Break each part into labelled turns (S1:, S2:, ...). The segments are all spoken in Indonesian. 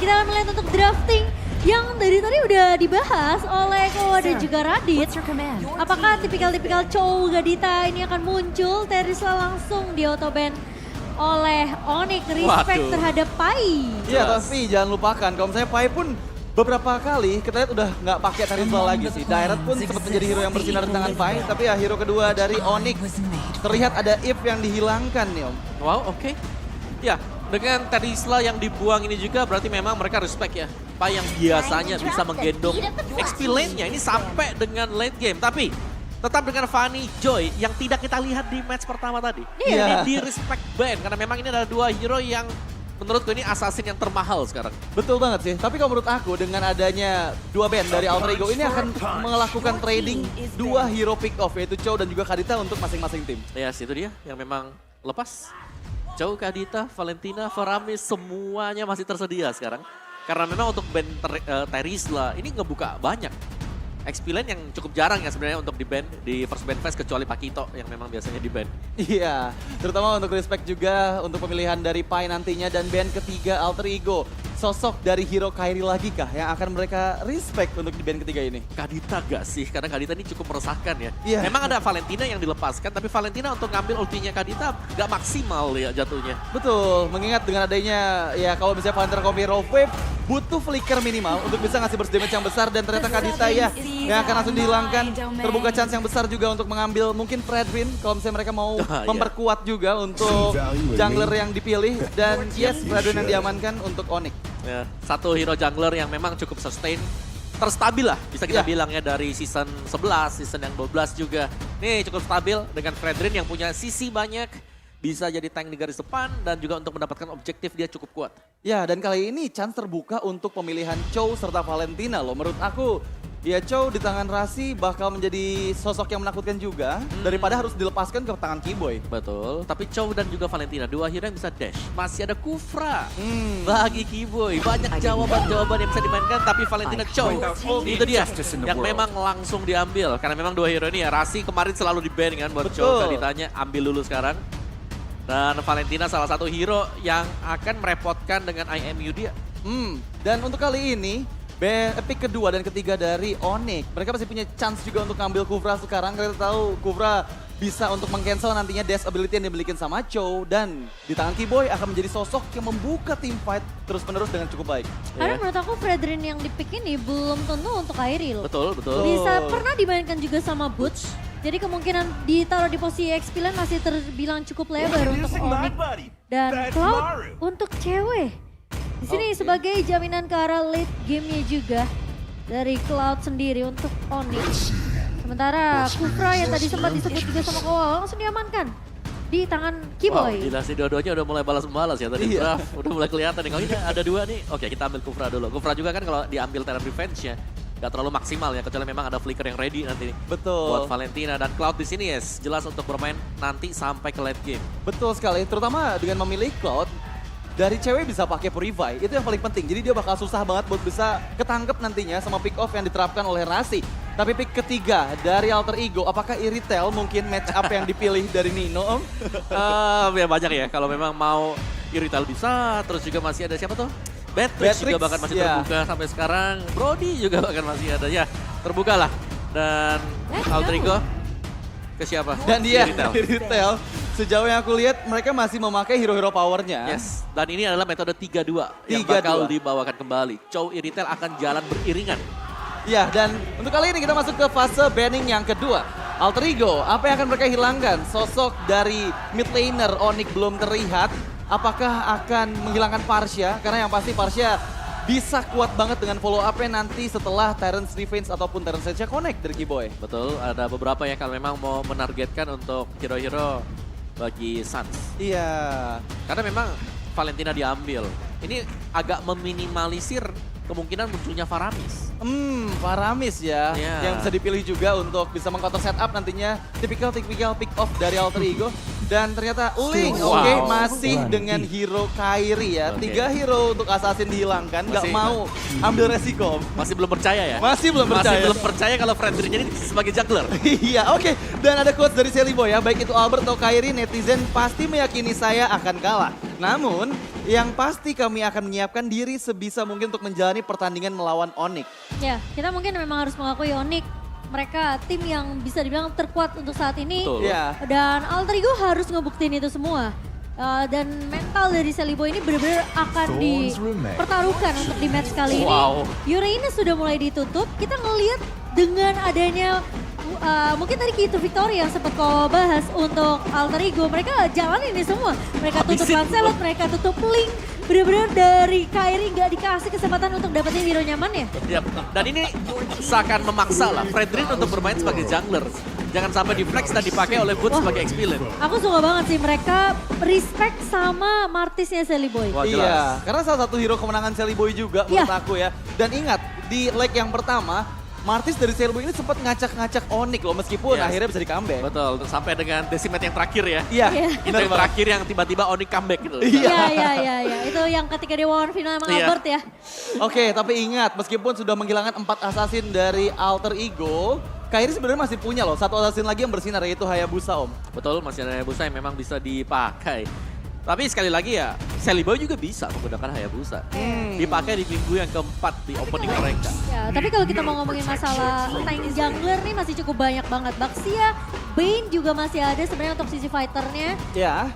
S1: kita akan melihat untuk drafting yang dari tadi udah dibahas oleh Kowa dan juga Radit. Apakah tipikal-tipikal Chow Gadita ini akan muncul? Terisla langsung di autoban oleh Onyx. Respect terhadap Pai.
S2: Iya, tapi jangan lupakan kalau misalnya Pai pun beberapa kali kita lihat udah nggak pakai Terisla lagi sih. Direct pun sempat menjadi hero yang bersinar di tangan Pai, tapi ya hero kedua dari Onyx terlihat ada if yang dihilangkan nih Om.
S3: Wow, oke. Ya, dengan Terisla yang dibuang ini juga berarti memang mereka respect ya. Pai yang biasanya bisa menggendong XP lane-nya ini sampai dengan late game. Tapi tetap dengan Fanny Joy yang tidak kita lihat di match pertama tadi. Ini di respect ban karena memang ini adalah dua hero yang menurutku ini assassin yang termahal sekarang.
S2: Betul banget sih, tapi kalau menurut aku dengan adanya dua band dari Alter Ego ini akan melakukan trading dua hero pick off yaitu Chow dan juga Kadita untuk masing-masing tim.
S3: Yes, itu dia yang memang lepas. Chow, Kadita, Valentina, Faramis semuanya masih tersedia sekarang. Karena memang untuk band Terisla ini ngebuka banyak XP lane yang cukup jarang ya sebenarnya untuk di-ban di first ban phase kecuali Pakito yang memang biasanya di-ban.
S2: Iya, terutama untuk respect juga untuk pemilihan dari Pai nantinya dan band ketiga Alter Ego. Sosok dari hero Kairi lagi kah yang akan mereka respect untuk di band ketiga ini?
S3: Kadita gak sih? Karena Kadita ini cukup meresahkan ya.
S2: Iya.
S3: Memang ada Valentina yang dilepaskan, tapi Valentina untuk ngambil ultinya Kadita gak maksimal ya jatuhnya.
S2: Betul, mengingat dengan adanya ya kalau misalnya Valentina Kombi Roll Wave butuh flicker minimal untuk bisa ngasih burst damage yang besar dan ternyata Kadita ya yang akan langsung dihilangkan. Terbuka chance yang besar juga untuk mengambil mungkin Fredwin kalau misalnya mereka mau memperkuat juga untuk jungler yang dipilih dan yes Fredwin yang diamankan untuk Onyx.
S3: Ya, satu hero jungler yang memang cukup sustain, terstabil lah bisa kita bilang ya dari season 11, season yang 12 juga. Nih cukup stabil dengan Fredrin yang punya sisi banyak, bisa jadi tank di garis depan dan juga untuk mendapatkan objektif dia cukup kuat.
S2: Ya dan kali ini chance terbuka untuk pemilihan Chow serta Valentina loh. Menurut aku ya Chow di tangan Rasi bakal menjadi sosok yang menakutkan juga daripada harus dilepaskan ke tangan Keyboy.
S3: Betul, tapi Chow dan juga Valentina dua hero yang bisa dash. Masih ada Kufra bagi Keyboy. Banyak jawaban-jawaban yang bisa dimainkan tapi Valentina Chow itu dia yang memang langsung diambil. Karena memang dua hero ini ya Rasi kemarin selalu di-ban kan buat Chow. Kaditanya ambil dulu sekarang. Dan Valentina salah satu hero yang akan merepotkan dengan IMU dia.
S2: Dan untuk kali ini pick kedua dan ketiga dari Onyx. Mereka masih punya chance juga untuk ngambil Kufra sekarang. Kita tahu Kufra bisa untuk meng-cancel nantinya dash ability yang dimiliki sama Chow. Dan di tangan Keyboy akan menjadi sosok yang membuka team fight terus-menerus dengan cukup baik.
S1: Karena menurut aku Fredrin yang di-pick ini belum tentu untuk Kairi loh.
S3: Betul, betul.
S1: Bisa pernah dimainkan juga sama Butch. Jadi kemungkinan ditaruh di posisi XP lane masih terbilang cukup lebar untuk Onyx. Dan Cloud untuk cewek. Di sini sebagai jaminan ke arah late game-nya juga dari Cloud sendiri untuk Onyx. Sementara Kufra yang tadi sempat disebut juga sama Kowa langsung diamankan di tangan Keyboy.
S3: Gila sih dua-duanya udah mulai balas-membalas ya tadi. Udah mulai kelihatan nih. Kalau ini ada dua nih, oke kita ambil Kufra dulu. Kufra juga kan kalau diambil Terran Revenge-nya gak terlalu maksimal ya, kecuali memang ada flicker yang ready nanti nih.
S2: Betul.
S3: Buat Valentina dan Cloud di sini yes, jelas untuk bermain nanti sampai ke late game.
S2: Betul sekali, terutama dengan memilih Cloud. Dari cewek bisa pakai Purify, itu yang paling penting. Jadi dia bakal susah banget buat bisa ketangkep nantinya sama pick off yang diterapkan oleh Rasi. Tapi pick ketiga dari Alter Ego, apakah Iritel mungkin match up yang dipilih dari Nino Om?
S3: Ya banyak ya, kalau memang mau Iritel bisa, terus juga masih ada siapa tuh? Beatrix juga bahkan masih terbuka sampai sekarang. Brody juga bahkan masih ada ya, terbuka lah. Dan Alter Ego ke siapa?
S2: Dan dia Iritel. Sejauh yang aku lihat mereka masih memakai hero-hero powernya.
S3: Yes, dan ini adalah metode 3-2 yang bakal dibawakan kembali. Chow Iritel akan jalan beriringan.
S2: Ya, dan untuk kali ini kita masuk ke fase banning yang kedua. Alter Ego, apa yang akan mereka hilangkan? Sosok dari mid laner Onyx belum terlihat. Apakah akan menghilangkan Parsha? Karena yang pasti Parsha bisa kuat banget dengan follow up-nya nanti setelah Terrence Revenge ataupun Terrence Sencha connect dari Keyboy.
S3: Betul, ada beberapa yang kalau memang mau menargetkan untuk hero-hero bagi Suns.
S2: Iya.
S3: Karena memang Valentina diambil. Ini agak meminimalisir kemungkinan munculnya Faramis.
S2: Faramis ya,
S3: Iya.
S2: yang bisa dipilih juga untuk bisa meng-counter setup nantinya tipikal pick off dari Alter Ego. Dan ternyata Ling,
S3: Wow.
S2: oke, masih dengan hero Kairi ya.
S3: Oke.
S2: 3 hero untuk Assassin dihilangkan, nggak
S3: Masih-
S2: mau ambil resiko.
S3: Masih belum percaya ya?
S2: Masih belum percaya.
S3: Masih belum percaya kalau Fredrin jadi sebagai juggler.
S2: Iya, oke. Dan ada quotes dari Sally Boy ya, baik itu Albert atau Kairi, netizen pasti meyakini saya akan kalah. Namun, yang pasti kami akan menyiapkan diri sebisa mungkin untuk menjalani pertandingan melawan Onyx.
S1: Ya, kita mungkin memang harus mengakui Onyx. Mereka tim yang bisa dibilang terkuat untuk saat ini.
S3: Betul.
S2: Iya.
S1: Dan Alter Ego harus ngebuktiin itu semua. Dan mental dari Sally Boy ini benar-benar akan dipertaruhkan untuk di match kali ini.
S3: Wow.
S1: Euraina sudah mulai ditutup. Kita ngelihat dengan adanya mungkin tadi Key to Victory yang sempat kau bahas untuk Alter Ego. Mereka jalan ini semua. Mereka tutup
S3: Habisin.
S1: Lancelot, mereka tutup Link. Benar-benar dari Kairi nggak dikasih kesempatan untuk dapetin hero nyaman ya.
S3: Yap. Dan ini seakan memaksa lah Fredrin untuk bermain sebagai jungler. Jangan sampai di flex dan dipakai oleh Boots sebagai experience.
S1: Aku suka banget sih mereka respect sama Martisnya Sally Boy.
S3: Wah, jelas.
S2: Iya, karena salah satu hero kemenangan Sally Boy juga menurut
S1: Iya.
S2: aku ya. Dan ingat, di leg yang pertama, Martis dari Sally Boy ini sempat ngacak-ngacak Onyx loh, meskipun
S3: Yes.
S2: akhirnya bisa di comeback.
S3: Betul, sampai dengan decimate yang terakhir ya.
S2: Iya,
S1: Iya.
S3: Itu
S2: benar
S3: yang
S2: banget.
S3: terakhir yang tiba-tiba Onyx comeback gitu.
S1: Iya, iya. Itu yang ketika di War final emang
S3: Iya.
S1: Albert ya.
S2: Oke, tapi ingat, meskipun sudah menghilangkan 4 assassin dari Alter Ego, Kairi sebenarnya masih punya loh, 1 assassin lagi yang bersinar, yaitu Hayabusa Om.
S3: Betul, masih ada Hayabusa yang memang bisa dipakai. Tapi sekali lagi ya, Sally Boy juga bisa menggunakan Hayabusa. Dipakai di minggu yang keempat di opening mereka.
S1: Ya, tapi kalau kita mau ngomongin masalah tank jungler nih masih cukup banyak banget. Baxia, Bane juga masih ada sebenarnya untuk sisi fighternya.
S2: Ya,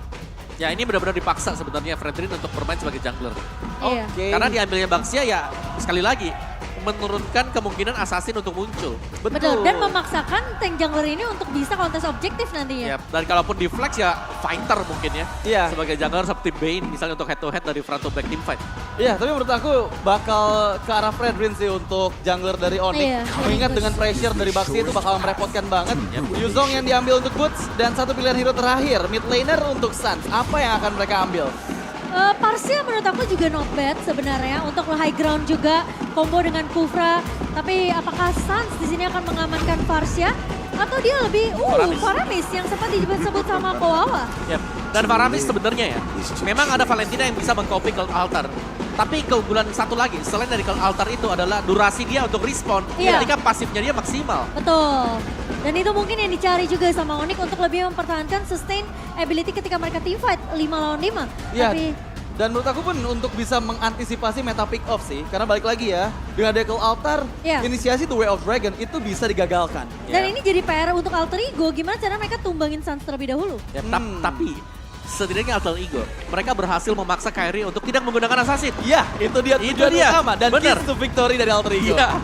S3: Ya ini benar-benar dipaksa sebenarnya Fredrin untuk bermain sebagai jungler.
S1: Iya.
S2: oke.
S3: Karena diambilnya Baxia ya sekali lagi menurunkan kemungkinan assassin untuk muncul.
S1: Betul. Dan memaksakan tank jungler ini untuk bisa kontes objektif nantinya.
S3: Ya, dan kalaupun di flex ya fighter mungkin ya.
S2: Iya.
S3: Sebagai jungler seperti Bane misalnya untuk head to head dari front to back team fight.
S2: Iya, tapi menurut aku bakal ke arah Fredrin sih untuk jungler dari Onyx.
S1: Iya,
S2: Mengingat
S1: bagus.
S2: dengan pressure dari Baxi itu bakal merepotkan banget. Yuzong yang diambil untuk Boots dan satu pilihan hero terakhir, mid laner untuk Suns. Apa yang akan mereka ambil?
S1: Parsia menurut aku juga not bad sebenarnya untuk high ground juga combo dengan Kufra. Tapi apakah Suns di sini akan mengamankan Parsia atau dia lebih Faramis yang sempat disebut sama Koawa.
S3: Ya. Dan Faramis sebenarnya ya, memang ada Valentina yang bisa mengcopy Cloud Altar. Tapi keunggulan satu lagi, selain dari Cloud Altar itu adalah durasi dia untuk respawn.
S1: Iya.
S3: Ketika pasifnya dia maksimal.
S1: Betul. Dan itu mungkin yang dicari juga sama Onyx untuk lebih mempertahankan sustain ability ketika mereka team fight 5 lawan 5.
S2: Iya,
S1: Tapi
S2: dan menurut aku pun untuk bisa mengantisipasi meta pick off sih. Karena balik lagi ya, dengan Dekel Altar,
S1: Iya.
S2: inisiasi The Way of Dragon itu bisa digagalkan.
S1: dan
S3: Ya.
S1: ini jadi PR untuk Alter Ego, gimana cara mereka tumbangin Suns terlebih dahulu.
S3: Ya, tapi setidaknya Alter Ego, mereka berhasil memaksa Kairi untuk tidak menggunakan assassin.
S2: Iya, itu dia
S3: Itu
S2: tujuan
S3: dia.
S2: utama. Dan
S3: Bener.
S2: keys to victory dari Alter Ego.
S3: Iya.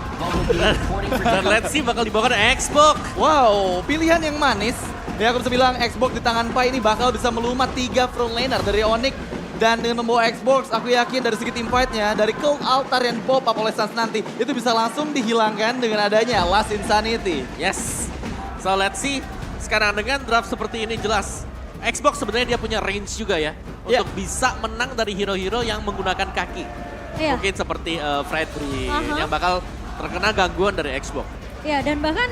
S3: Dan let's see bakal dibawakan Xbox.
S2: Wow, pilihan yang manis. Ya aku bisa bilang Xbox di tangan Pai ini bakal bisa melumat 3 frontliner dari Onyx. Dan dengan membawa Xbox, aku yakin dari segi team fight-nya, dari Cold Altar yang pop up oleh Suns nanti, itu bisa langsung dihilangkan dengan adanya Last Insanity.
S3: Yes. So let's see. Sekarang dengan draft seperti ini jelas. Xbox sebenarnya dia punya range juga ya.
S2: Iya.
S3: Untuk bisa menang dari hero-hero yang menggunakan kaki.
S1: Iya.
S3: Mungkin seperti Fredrin
S1: Aha.
S3: yang bakal terkena gangguan dari Xbox.
S1: Ya, dan bahkan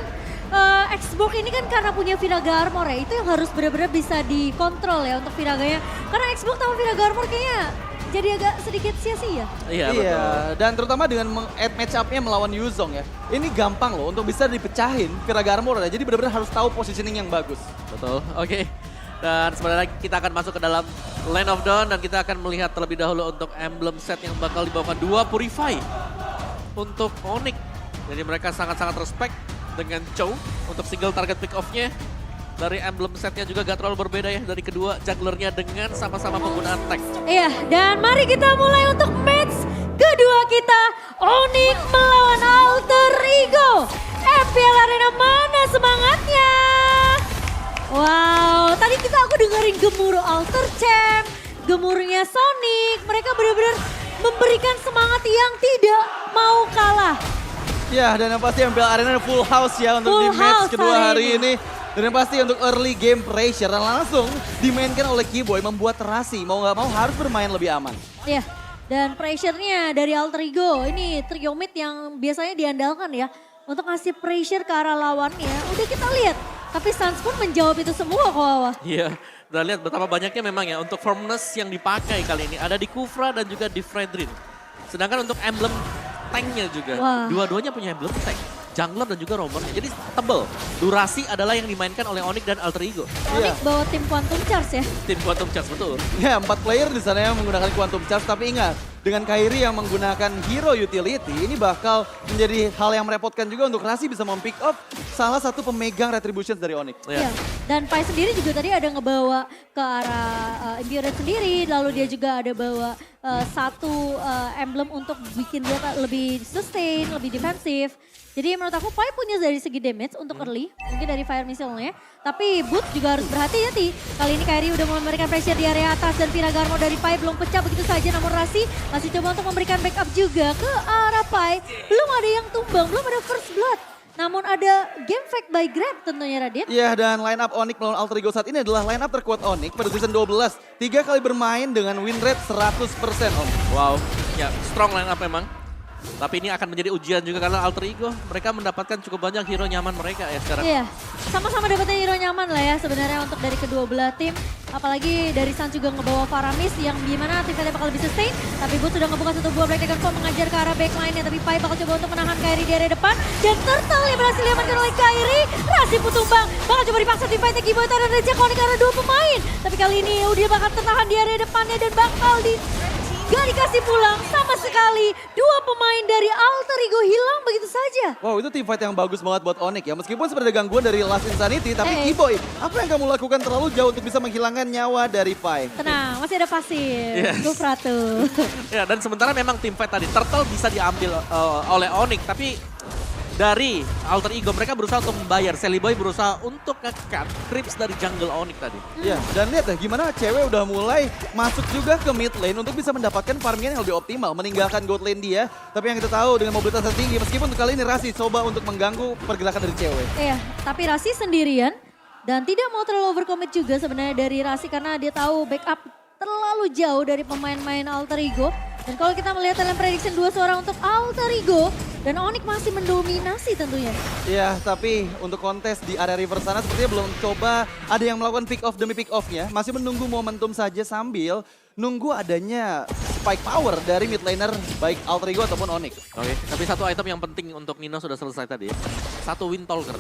S1: Xbox ini kan karena punya Viraga Armor ya, itu yang harus benar-benar bisa dikontrol ya untuk Viraganya. Karena Xbox tanpa Viraga Armor kayaknya jadi agak sedikit sia-sia.
S3: Iya, betul.
S2: Dan terutama dengan meng-add match up-nya melawan Yuzong ya. Ini gampang loh untuk bisa dipecahin Viraga Armor ya. Jadi benar-benar harus tahu positioning yang bagus.
S3: Betul, oke. Dan sebentar lagi kita akan masuk ke dalam Land of Dawn dan kita akan melihat terlebih dahulu untuk emblem set yang bakal dibawakan 2 Purify untuk Onyx. Jadi mereka sangat-sangat respect dengan Chow untuk single target pick off-nya. Dari emblem setnya juga gak terlalu berbeda ya dari kedua jugglernya dengan sama-sama penggunaan tag.
S1: Iya, dan mari kita mulai untuk match kedua kita. Onyx melawan Alter Ego. FPL Arena mana semangatnya? Wow, tadi aku dengerin gemuruh Alter Champ, gemuruhnya Sonic. Mereka benar-benar memberikan semangat yang tidak mau kalah.
S2: Ya, dan yang pasti MPL Arena full house ya untuk
S1: Full
S2: di match
S1: house
S2: kedua
S1: hari
S2: hari ini. Dan yang pasti untuk early game pressure dan langsung dimainkan oleh Keyboy membuat Rasi mau nggak mau harus bermain lebih aman.
S1: Iya, Dan pressure-nya dari Alter Ego, ini trio mid yang biasanya diandalkan ya. Untuk ngasih pressure ke arah lawannya, udah kita lihat. Tapi Suns pun menjawab itu semua kok Wawa.
S3: Iya, udah lihat betapa banyaknya memang ya untuk firmness yang dipakai kali ini. Ada di Kufra dan juga di Fredrin. Sedangkan untuk emblem tanknya juga,
S1: Wah.
S3: dua-duanya punya emblem tank. Jungler dan juga roamernya, jadi tebel. Durasi adalah yang dimainkan oleh Onyx dan Alter Ego.
S1: Onyx bawa tim Quantum Charge ya.
S3: Tim Quantum Charge, betul.
S2: Ya, 4 player di sana yang menggunakan Quantum Charge, tapi ingat, dengan Kairi yang menggunakan hero utility, ini bakal menjadi hal yang merepotkan juga untuk Rasi bisa mem-pick off salah satu pemegang Retribution dari Onyx.
S3: Ya.
S1: Iya. Dan Pai sendiri juga tadi ada ngebawa ke arah Imbued sendiri, lalu dia juga ada bawa satu emblem untuk bikin dia lebih sustain, lebih defensif. Jadi menurut aku Pai punya dari segi damage untuk early, mungkin dari fire missile-nya. Tapi Boot juga harus berhati-hati. Kali ini Kairi udah memberikan pressure di area atas dan Piragarmo dari Pai belum pecah begitu saja. Namun Rasi masih coba untuk memberikan backup juga ke arah Pai. Belum ada yang tumbang, belum ada first blood. Namun ada game fact by Grab tentunya Radit.
S2: Iya, dan line up Onyx melawan Alter Ego saat ini adalah line up terkuat Onyx pada season 12. 3 kali bermain dengan win rate 100% Om.
S3: Wow, ya strong line up memang. Tapi ini akan menjadi ujian juga karena Alter Ego mereka mendapatkan cukup banyak hero nyaman mereka ya sekarang.
S1: Iya, sama-sama dapetnya hero nyaman lah ya sebenarnya untuk dari kedua belah tim. Apalagi dari Sun juga ngebawa Faramis yang gimana tim kalian bakal lebih sustain. Tapi Boot sudah ngebuka satu buah Black Dragon Form mengajar ke arah backline-nya. Tapi Pai bakal coba untuk menahan Kairi di area depan. Dan Turtle yang berhasil diamankan oleh Kairi. Rasi pun tumbang. Bakal coba dipaksa tim fight-nya Giboy dan Reject Onyx karena 2 pemain. Tapi kali ini dia bakal tertahan di area depannya dan bakal gak dikasih pulang sama sekali. 2 pemain dari Alter Ego hilang begitu saja.
S2: Wow, itu team fight yang bagus banget buat Onyx ya. Meskipun sebenarnya gangguan dari Last Insanity, tapi Kiboy, apa yang kamu lakukan terlalu jauh untuk bisa menghilangkan nyawa dari Pai?
S1: Tenang, masih ada pasir.
S3: Yes.
S1: Gufratu.
S3: Ya, dan sementara memang tim fight tadi Turtle bisa diambil oleh Onyx, tapi dari Alter Ego mereka berusaha untuk membayar. Boy berusaha untuk nge-cut creeps dari jungle Onyx tadi.
S2: Ya, dan lihat ya gimana cewek udah mulai masuk juga ke mid lane untuk bisa mendapatkan farming yang lebih optimal. Meninggalkan gold lane dia, tapi yang kita tahu dengan mobilitas yang tinggi, meskipun untuk kali ini Rasi coba untuk mengganggu pergerakan dari cewek.
S1: Iya, tapi Rasi sendirian dan tidak mau terlalu overcommit juga sebenarnya dari Rasi karena dia tahu backup terlalu jauh dari pemain-pemain Alter Ego. Dan kalau kita melihat dalam prediction 2 suara untuk Alter Ego dan Onyx masih mendominasi tentunya.
S2: Ya, tapi untuk kontes di area river sana sepertinya belum coba ada yang melakukan pick off demi pick off-nya. Masih menunggu momentum saja sambil nunggu adanya spike power dari mid laner baik Alter Ego ataupun Onyx.
S3: Oke, tapi satu item yang penting untuk Nino sudah selesai tadi ya. Satu Windtalker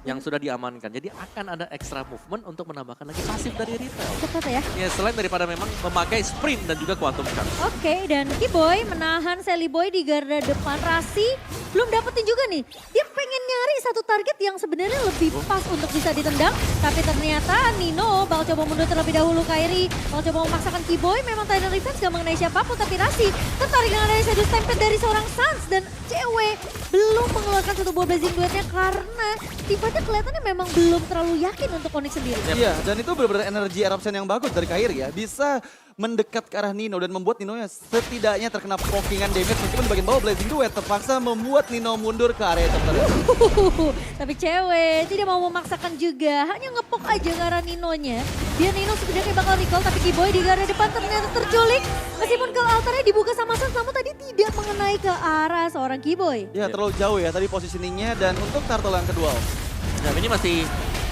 S3: yang sudah diamankan. Jadi akan ada extra movement untuk menambahkan lagi pasif dari retail.
S1: Cepat ya.
S3: Ya, selain daripada memang memakai sprint dan juga quantum charge.
S1: Oke, dan Kiboy menahan Boy di garda depan. Rasi belum dapetin juga nih. Dia pengen nyari satu target yang sebenarnya lebih pas untuk bisa ditendang. Tapi ternyata Nino bakal coba mundur terlebih dahulu. Kairi bakal coba memaksakan Kiboy. Memang Titan Revenge gak mengenai siapapun. Tapi Rasi tertarik dengan dari Shadow Stampede dari seorang Suns. Dan cewek belum mengeluarkan satu buah Blazing Duetnya karena tiba-tiba kelihatannya memang belum terlalu yakin untuk Onyx sendiri.
S2: Iya, dan itu benar-benar energi eruption yang bagus dari Kairi ya. Bisa mendekat ke arah Nino dan membuat Nino setidaknya terkena pokingan damage meskipun di bagian bawah Blazing Duet terpaksa membuat Nino mundur ke area tertentu.
S1: Tapi cewek tidak mau memaksakan juga, hanya ngepok aja ke arah Ninonya. Biar Nino sebenarnya bakal recall tapi Kiboy di garda depan ternyata terculik. Meskipun ke altarnya dibuka sama Suns namun tadi tidak mengenai ke arah seorang Kiboy.
S2: Ya, terlalu jauh ya tadi positioningnya dan untuk Turtle yang kedua.
S3: Nah, ini masih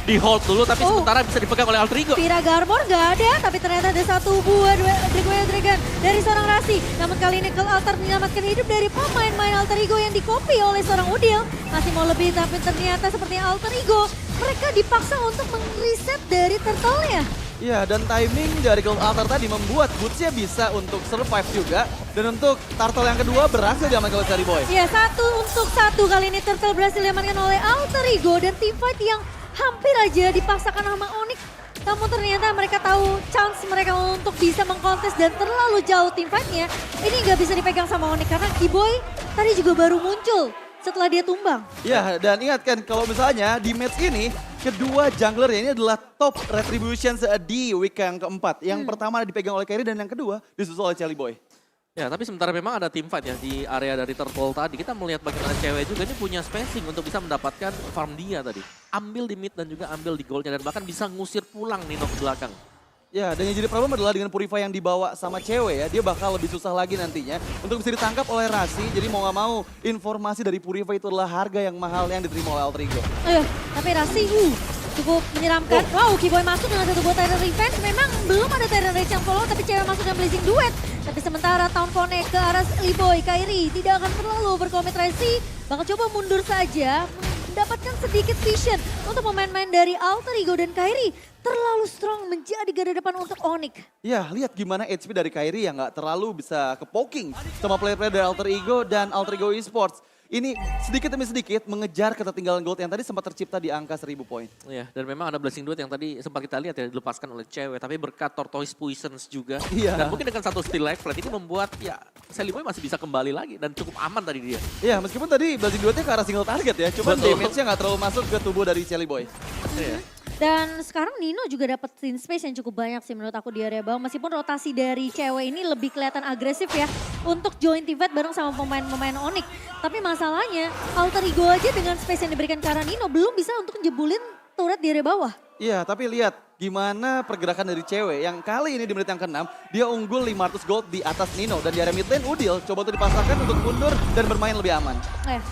S3: di hold dulu tapi sementara bisa dipegang oleh Alter Ego.
S1: Piragarmor gak ada, tapi ternyata ada satu buah Dragon dari seorang Rasi. Namun kali ini Kel Altar menyelamatkan hidup dari pemain-main Alter Ego yang dikopi oleh seorang Udil. Masih mau lebih tapi ternyata sepertinya Alter Ego mereka dipaksa untuk meng-reset dari turtle-nya.
S2: Iya, dan timing dari Gold Altar tadi membuat Boots-nya bisa untuk survive juga. Dan untuk Turtle yang kedua berhasil diamankan oleh Boy.
S1: Iya, 1-1 kali ini Turtle berhasil diamankan oleh Alter Ego dan teamfight yang hampir aja dipaksakan sama Onyx. Namun ternyata mereka tahu chance mereka untuk bisa mengkontes dan terlalu jauh teamfight-nya. Ini nggak bisa dipegang sama Onyx karena Kiboy tadi juga baru muncul setelah dia tumbang.
S2: Ya, dan ingat kan kalau misalnya di match ini kedua jungler ini adalah top retribution di week yang keempat. Yang pertama dipegang oleh Kairi dan yang kedua disusul oleh Boy.
S3: Ya, tapi sementara memang ada team fight ya di area dari Turtle tadi. Kita melihat bagaimana cewek juga ini punya spacing untuk bisa mendapatkan farm dia tadi. Ambil di mid dan juga ambil di goalnya dan bahkan bisa ngusir pulang Nino ke belakang.
S2: Ya, dan yang jadi problem adalah dengan Purify yang dibawa sama cewek ya, dia bakal lebih susah lagi nantinya untuk bisa ditangkap oleh Rasi. Jadi mau gak mau, informasi dari Purify itu adalah harga yang mahal yang diterima oleh Alter Ego.
S1: Tapi Rasi cukup menyeramkan. Wow, Kiboy masuk dengan satu buat Tyrant Revenge. Memang belum ada Tyrant Rage yang follow, tapi cewek masuk dengan Blazing Duet. Tapi sementara Town Connect ke arah Liboy, Kairi tidak akan terlalu berkomit. Rasi bakal coba mundur saja, mendapatkan sedikit vision untuk pemain-pemain dari Alter Ego dan Kairi. Terlalu strong menjadi garda depan untuk Onyx.
S2: Ya, lihat gimana HP dari Kairi yang gak terlalu bisa ke-poking sama player-player dari Alter Ego dan Alter Ego Esports. Ini sedikit demi sedikit mengejar ketertinggalan gold yang tadi sempat tercipta di angka 1000 poin.
S3: Iya, dan memang ada Blazing Duet yang tadi sempat kita lihat ya dilepaskan oleh cewek, tapi berkat Tortoise Poisons juga.
S2: Iya.
S3: Dan mungkin dengan satu steal life flat ini membuat ya Seliboy masih bisa kembali lagi dan cukup aman tadi dia.
S2: Iya, meskipun tadi Blazing Duetnya ke arah single target ya, cuman
S3: Betul.
S2: damage-nya gak terlalu masuk ke tubuh dari Celiboy.
S3: Iya.
S1: Dan sekarang Nino juga dapat scene space yang cukup banyak sih menurut aku di area bawah. Meskipun rotasi dari cewek ini lebih kelihatan agresif ya untuk join team fight bareng sama pemain-pemain Onyx. Tapi masalahnya Alter Ego aja dengan space yang diberikan ke arah Nino belum bisa untuk jebulin turret di area bawah.
S2: Iya, tapi lihat gimana pergerakan dari cewek yang kali ini di menit yang ke-6 dia unggul 500 gold di atas Nino dan di area mid lane Udil coba untuk dipasangkan untuk mundur dan bermain lebih aman.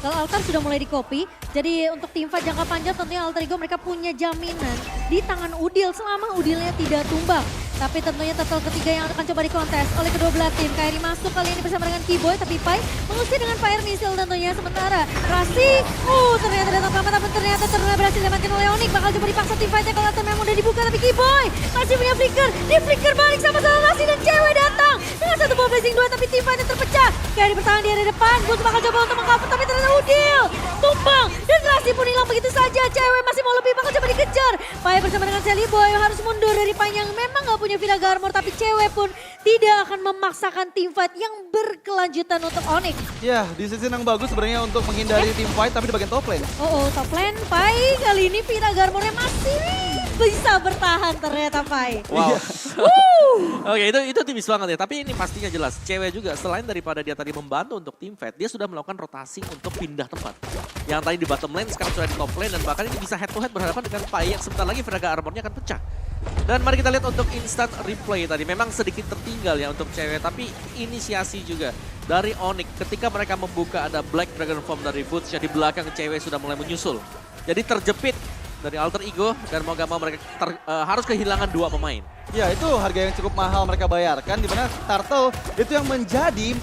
S1: Kalau Altar sudah mulai di copy, jadi untuk tim fight jangka panjang tentunya Alter Ego mereka punya jaminan di tangan Udil selama Udilnya tidak tumbang. Tapi tentunya turtle ketiga yang akan coba dikontes oleh kedua belah tim. Kairi masuk kali ini bersama dengan Kiboy, tapi Pai mengusir dengan fire missile tentunya. Sementara Rasi, ternyata datang selamat, tapi ternyata berhasil diamankan oleh Onyx. Bakal coba dipaksa tim fightnya kalau memang udah dibuka, tapi Kiboy masih punya flicker. Di flicker balik sama-sama Rasi dan cewek datang dengan satu ball blazing 2, tapi tim fightnya terpecah. Kairi bertahan di area depan, Gus bakal coba untuk mengcover, tapi ternyata Udil tumbang. Dan Rasi pun hilang begitu saja. Cewek masih mau lebih, bakal coba dikejar. Pai bersama dengan Celiboy harus mundur dari Pai yang memang gak punya Villa Armor, tapi cewek pun tidak akan memaksakan team fight yang berkelanjutan untuk Onyx.
S2: Ya, di sisi yang bagus sebenarnya untuk menghindari team fight tapi di bagian top lane.
S1: Top lane Pai kali ini Villa Armornya masih bisa bertahan ternyata Pai.
S3: Wow. Oke, itu tipis banget ya. Tapi ini pastinya jelas. Cewek juga selain daripada dia tadi membantu untuk team fight, dia sudah melakukan rotasi untuk pindah tempat. Yang tadi di bottom lane sekarang sudah di top lane dan bahkan ini bisa head to head berhadapan dengan Pai yang sebentar lagi Villa Armornya akan pecah. Dan mari kita lihat untuk instant replay tadi. Memang sedikit tertinggal ya untuk cewek, tapi inisiasi juga dari Onyx. Ketika mereka membuka ada Black Dragon Form dari Boots, jadi belakang cewek sudah mulai menyusul. Jadi terjepit dari Alter Ego dan mau gak mau mereka harus kehilangan 2 pemain.
S2: Ya, itu harga yang cukup mahal mereka bayarkan, di mana Turtle itu yang menjadi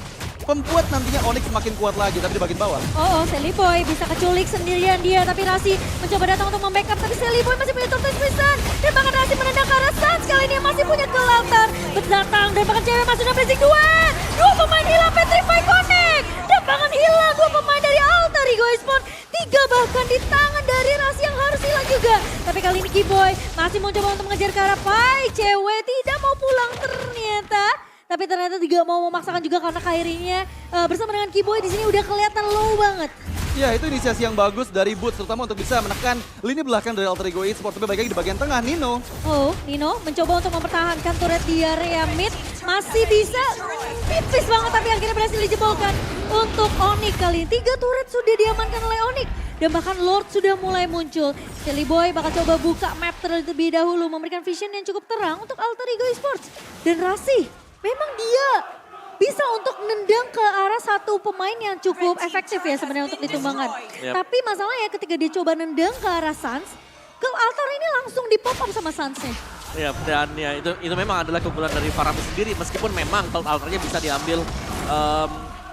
S2: pembuat nantinya Onyx semakin kuat lagi, tapi di bagian bawah.
S1: Celiboy bisa keculik sendirian dia, tapi Rasi mencoba datang untuk membackup, tapi Celiboy masih punya Tortoise Prison. Dan bahkan Rasi menendang ke arah Sans, kali ini masih punya Kelautan. Berdatang dan bahkan cewek masuk dalam blazing 2. 2 pemain hilang, Petrify Connect. Dan bahkan hilang 2 pemain dari Alter Ego Esports. 3 bahkan di tangan dari Rasi yang harus hilang juga. Tapi kali ini Kiboy masih mau coba untuk mengejar ke arah Pai. Cewek tidak mau pulang ternyata. Tapi ternyata juga mau memaksakan juga karena Kairinya bersama dengan Kiboy di sini udah kelihatan low banget.
S2: Ya, itu inisiasi yang bagus dari Boots, terutama untuk bisa menekan lini belakang dari Alter Ego Esports. Tapi baik lagi di bagian tengah, Nino.
S1: Nino mencoba untuk mempertahankan turret di area mid. Masih bisa, tipis banget tapi akhirnya berhasil dijebolkan untuk Onyx kali ini. 3 turret sudah diamankan oleh Onyx. Dan bahkan Lord sudah mulai muncul. Celiboy bakal coba buka map terlebih dahulu, memberikan vision yang cukup terang untuk Alter Ego Esports. Dan Rasi, memang dia bisa untuk nendang ke arah satu pemain yang cukup efektif ya sebenarnya untuk ditumbangkan. Tapi masalahnya ketika dia coba nendang ke arah Sans, ke Altar ini langsung di-pop up sama Sansnya.
S3: Ya, dan ya itu memang adalah keunggulan dari Farami sendiri, meskipun memang Cloud Altarnya bisa diambil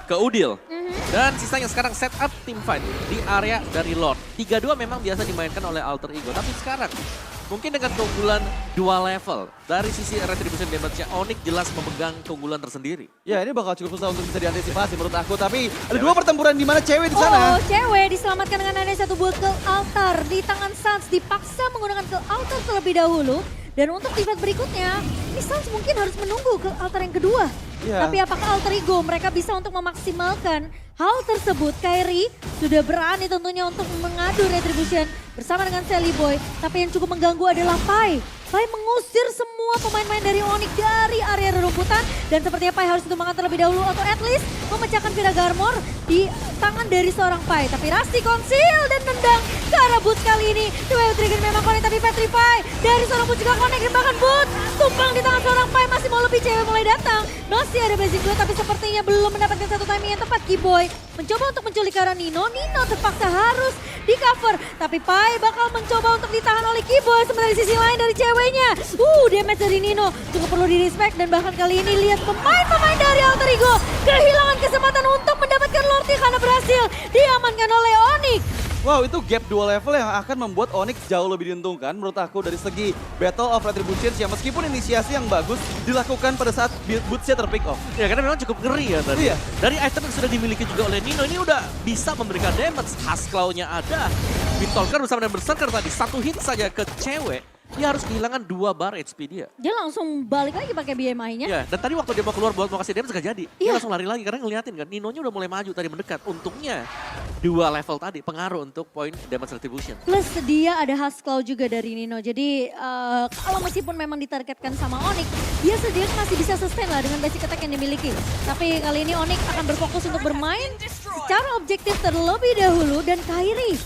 S3: ke Udil. Dan sisanya sekarang set up team fight di area dari Lord. 3-2 memang biasa dimainkan oleh Alter Ego, tapi sekarang mungkin dengan keunggulan 2 level dari sisi retribution damage-nya Onyx jelas memegang keunggulan tersendiri.
S2: Ya, ini bakal cukup susah untuk bisa diantisipasi menurut aku, tapi ada 2 pertempuran di mana cewek di sana.
S1: Cewek diselamatkan dengan adanya 1 buah Cloud Altar di tangan Sans, dipaksa menggunakan Cloud Altar terlebih dahulu. Dan untuk tifat berikutnya, ini Sans mungkin harus menunggu ke altar yang kedua.
S2: Yeah.
S1: Tapi apakah Alter Ego mereka bisa untuk memaksimalkan hal tersebut? Kairi sudah berani tentunya untuk mengadu retribution bersama dengan Celiboy. Tapi yang cukup mengganggu adalah Pai. Pai mengusir semua pemain-pemain dari Onyx dari area rerumputan. Dan sepertinya Pai harus ditumbangkan terlebih dahulu atau at least memecahkan Villa Armor. di tangan dari seorang Pai. Tapi Rasti konsil dan nendang ke arah Boots kali ini. Coba trigger memang connect tapi Petrify dari seorang Boots juga connect dan bahkan Boots tumpang di tangan seorang Pai. Masih mau lebih, cewek mulai datang. Masih ada Blazing 2 tapi sepertinya belum mendapatkan satu timing yang tepat. Kiboy mencoba untuk menculik ke arah Nino. Nino terpaksa harus di cover. Tapi Pai bakal mencoba untuk ditahan oleh Kiboy. Sementara di sisi lain dari ceweknya. Damage dari Nino cukup perlu di respect. Dan bahkan kali ini lihat pemain-pemain dari Alter Ego kehilangan kesempatan untuk mendapatkan Lordnya karena berhasil diamankan oleh Onyx.
S2: Wow, itu gap 2 level yang akan membuat Onyx jauh lebih diuntungkan menurut aku dari segi Battle of Retribution yang meskipun inisiasi yang bagus dilakukan pada saat Boots-nya terpick off.
S3: Ya karena memang cukup ngeri ya tadi.
S2: Iya.
S3: Dari item yang sudah dimiliki juga oleh Nino ini udah bisa memberikan damage. Husklow-nya ada. Windtalker bersama dengan Berserker tadi satu hit saja ke cewek. Dia harus kehilangan 2 bar HP dia.
S1: Dia langsung balik lagi pakai BMI-nya.
S3: Ya, dan tadi waktu dia mau keluar buat mau kasih damage gak jadi. Dia
S1: Iya.
S3: langsung lari lagi karena ngeliatin kan. Ninonya udah mulai maju tadi mendekat. Untungnya 2 level tadi pengaruh untuk poin damage retribution.
S1: Plus dia ada Husklow juga dari Nino. Jadi kalau meskipun memang ditargetkan sama Onyx, dia sendiri masih bisa sustain lah dengan basic attack yang dimiliki. Tapi kali ini Onyx akan berfokus untuk bermain secara objektif terlebih dahulu. Dan Kairi,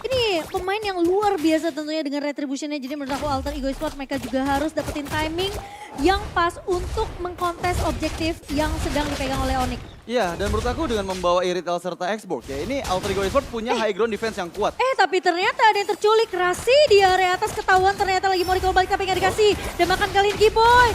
S1: ini pemain yang luar biasa tentunya dengan retributionnya. Jadi menurut aku Alter Ego Esports mereka juga harus dapetin timing yang pas untuk mengkontes objektif yang sedang dipegang oleh Onyx.
S2: Iya, dan menurut aku dengan membawa Irithel serta Xborg ya, ini Alter Ego Esports punya high ground defense yang kuat.
S1: Tapi ternyata ada yang terculik. Rasi di area atas ketahuan ternyata lagi mau recall balik tapi nggak dikasih. Dan makan kali ini Kiboy.